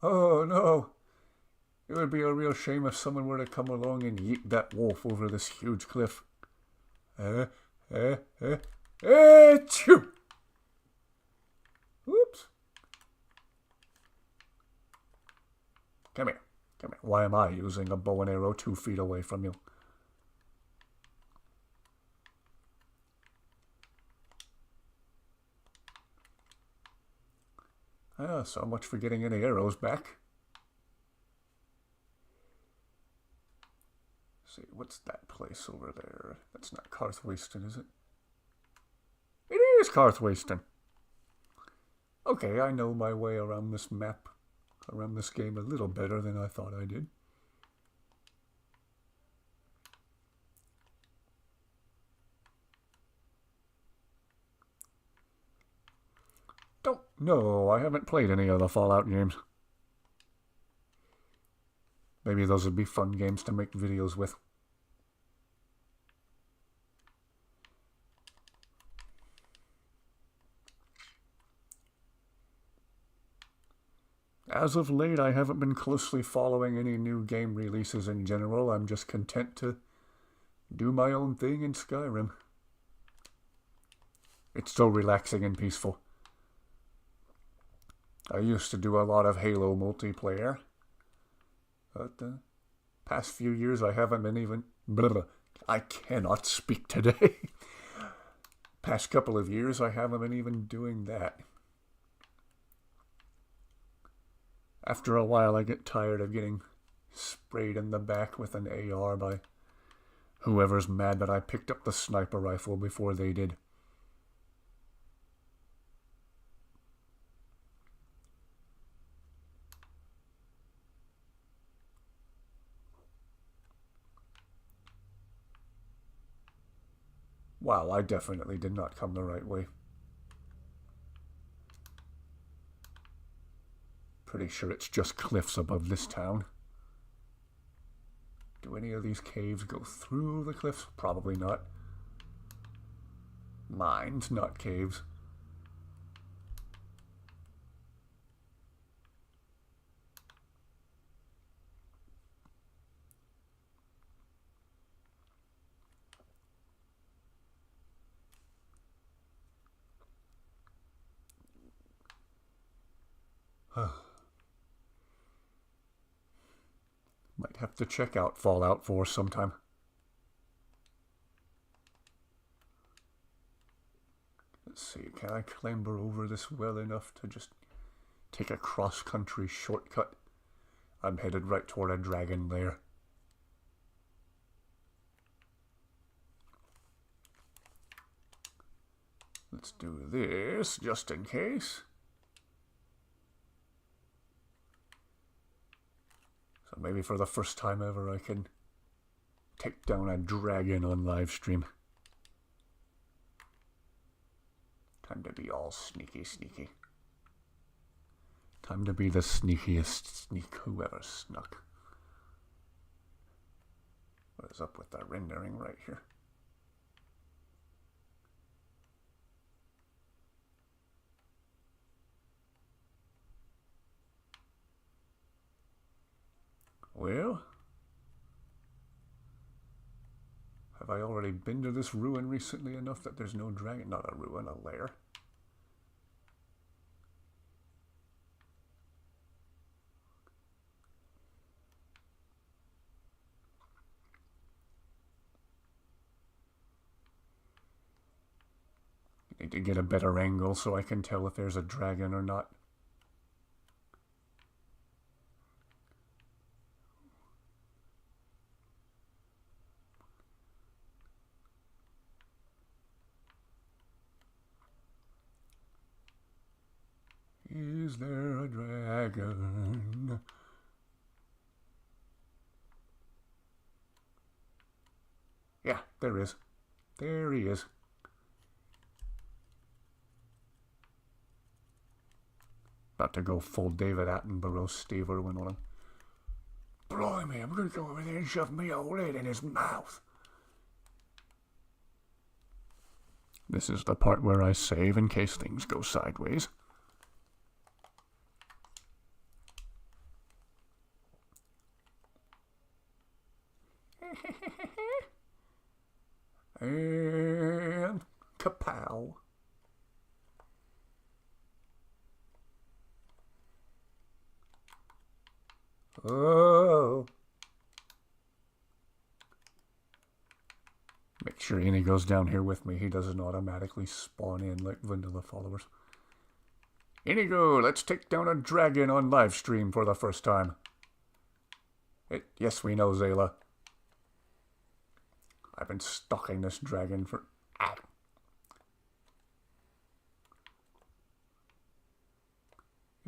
Oh no! It would be a real shame if someone were to come along and yeet that wolf over this huge cliff. Achoo! Oops. Come here. Come here. Why am I using a bow and arrow 2 feet away from you? Ah, so much for getting any arrows back. Let's see, what's that place over there? That's not Carthwayston, is it? It is Carthwayston. Okay, I know my way around this map, around this game a little better than I thought I did. Don't know, I haven't played any of the Fallout games. Maybe those would be fun games to make videos with. As of late, I haven't been closely following any new game releases in general. I'm just content to do my own thing in Skyrim. It's so relaxing and peaceful. I used to do a lot of Halo multiplayer. But the past few years I haven't been even... I cannot speak today. Past couple of years I haven't been even doing that. After a while I get tired of getting sprayed in the back with an AR by whoever's mad that I picked up the sniper rifle before they did. Wow, I definitely did not come the right way. Pretty sure it's just cliffs above this town. Do any of these caves go through the cliffs? Probably not. Mines, not caves. Might have to check out Fallout 4 sometime. Let's see, can I clamber over this well enough to just take a cross-country shortcut? I'm headed right toward a dragon lair. Let's do this just in case. So maybe for the first time ever I can take down a dragon on live stream. Time to be all sneaky. Time to be the sneakiest sneak who ever snuck. What is up with that rendering right here? Well, have I already been to this ruin recently enough that there's no dragon? Not a ruin, a lair. Need to get a better angle so I can tell if there's a dragon or not. Is there a dragon? Yeah, there is. There he is. About to go full David Attenborough, Steve Irwin on him. Blimey, I'm gonna go over there and shove me old head in his mouth. This is the part where I save in case things go sideways. And kapow. Oh. Make sure Annie goes down here with me. He doesn't automatically spawn in like vanilla followers. Inigo, let's take down a dragon on live stream for the first time. Yes, we know, Zayla. I've been stalking this dragon for...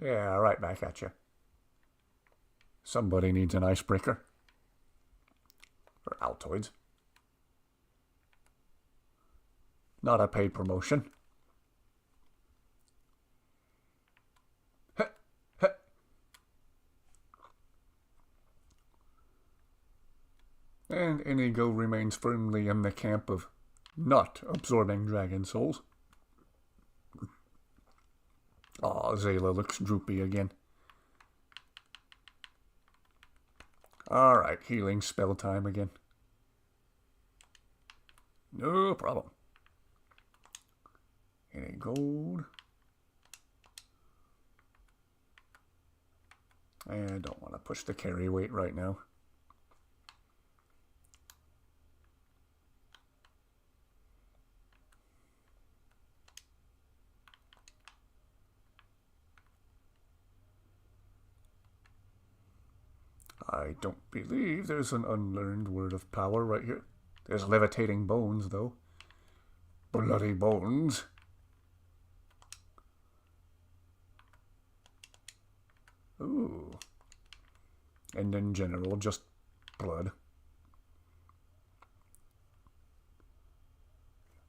Yeah, right back at you. Somebody needs an icebreaker. Or Altoids. Not a paid promotion. And Inigo remains firmly in the camp of not absorbing dragon souls. Aw, Zayla looks droopy again. Alright, healing spell time again. No problem. Any gold? I don't want to push the carry weight right now. I don't believe there's an unlearned word of power right here. There's levitating bones, though. Bloody bones. Ooh. And in general, just blood.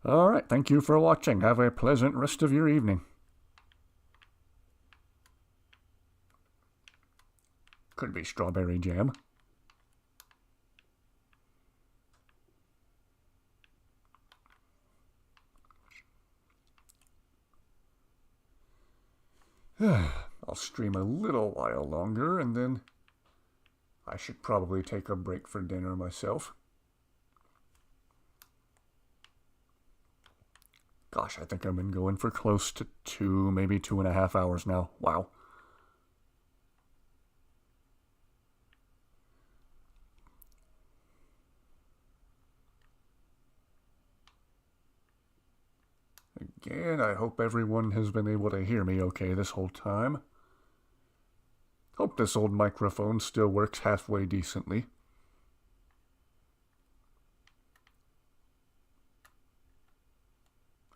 Alright, thank you for watching. Have a pleasant rest of your evening. Could be strawberry jam. I'll stream a little while longer, and then I should probably take a break for dinner myself. Gosh, I think I've been going for close to 2, maybe 2.5 hours now. Wow. Again, I hope everyone has been able to hear me okay this whole time. Hope this old microphone still works halfway decently.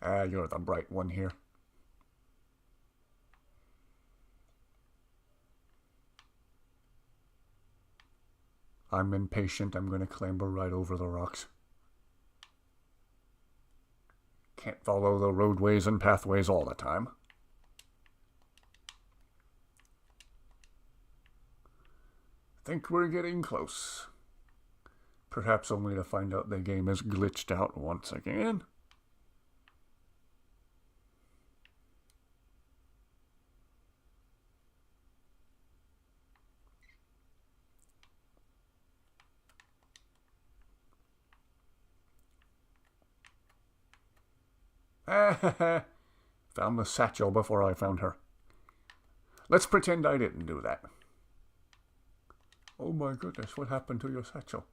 You're the bright one here. I'm impatient. I'm going to clamber right over the rocks. Can't follow the roadways and pathways all the time. Think we're getting close. Perhaps only to find out the game is glitched out once again. Found the satchel before I found her. Let's pretend I didn't do that. Oh my goodness, what happened to your satchel?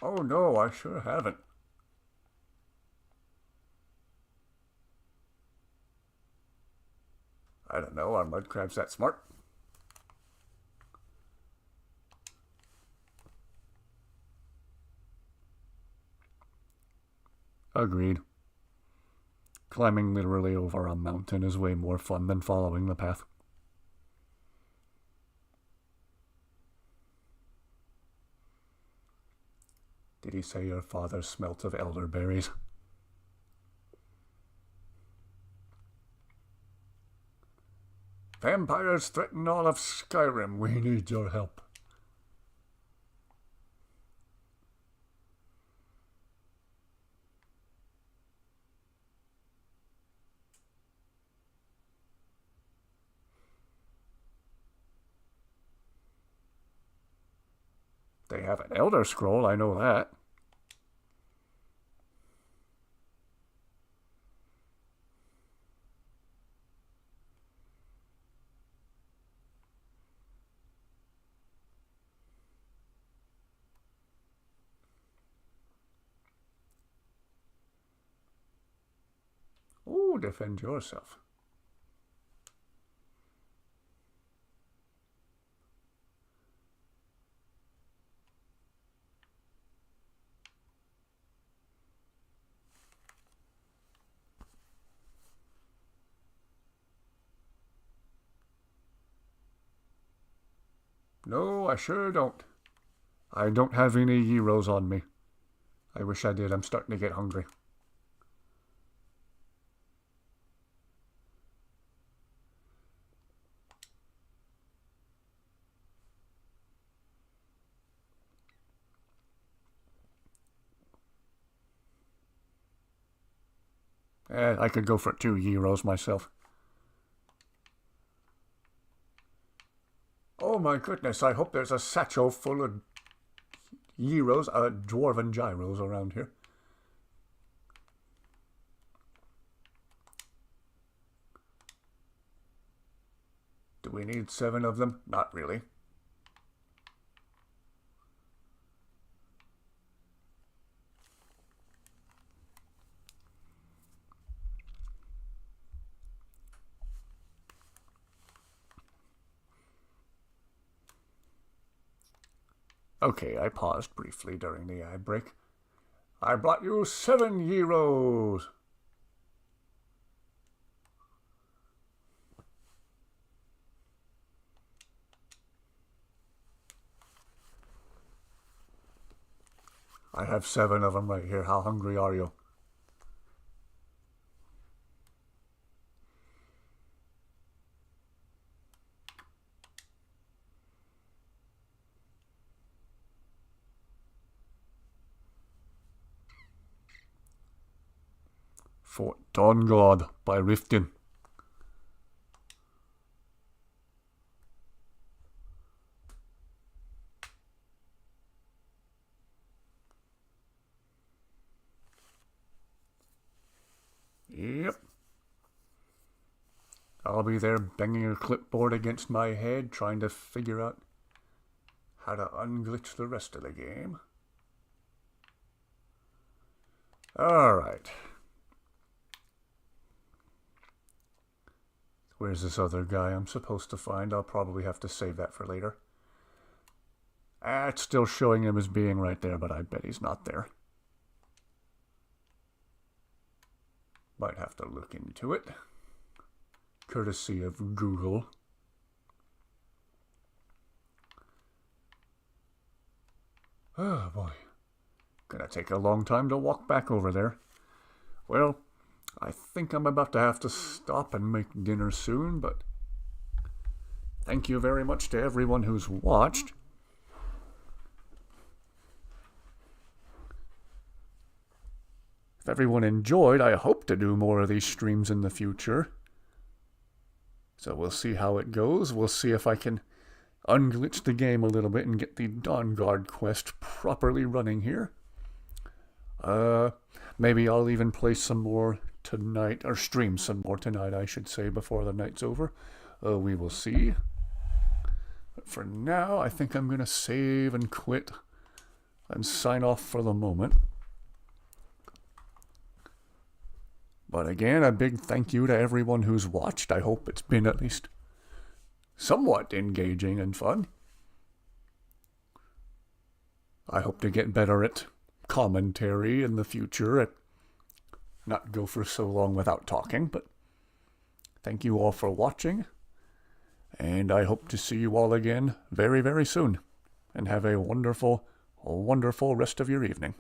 Oh no, I sure haven't. I don't know, are mud crabs that smart? Agreed. Climbing literally over a mountain is way more fun than following the path. Did he say your father smelt of elderberries? Vampires threaten all of Skyrim. We need your help. They have an Elder Scroll, I know that. defend yourself. No, I sure don't. I don't have any gyros on me. I wish I did. I'm starting to get hungry. I could go for 2 gyros myself. Oh my goodness, I hope there's a satchel full of gyros, dwarven gyros around here. Do we need 7 of them? Not really. Okay, I paused briefly during the ad break. I brought you 7 gyros. I have 7 of them right here. How hungry are you? Fort Dawnguard by Riften. Yep. I'll be there banging a clipboard against my head, trying to figure out how to unglitch the rest of the game. Alright. Where's this other guy I'm supposed to find? I'll probably have to save that for later. It's still showing him as being right there, but I bet he's not there. Might have to look into it. Courtesy of Google. Oh boy. Gonna take a long time to walk back over there. Well, I think I'm about to have to stop and make dinner soon, but thank you very much to everyone who's watched. If everyone enjoyed, I hope to do more of these streams in the future. So we'll see how it goes. We'll see if I can unglitch the game a little bit and get the Dawnguard quest properly running here. Maybe I'll even play some more tonight, or stream some more tonight, I should say, before the night's over. We will see. But for now, I think I'm going to save and quit and sign off for the moment. But again, a big thank you to everyone who's watched. I hope it's been at least somewhat engaging and fun. I hope to get better at commentary in the future, and not go for so long without talking, but thank you all for watching, and I hope to see you all again very, very soon, and have a wonderful, wonderful rest of your evening.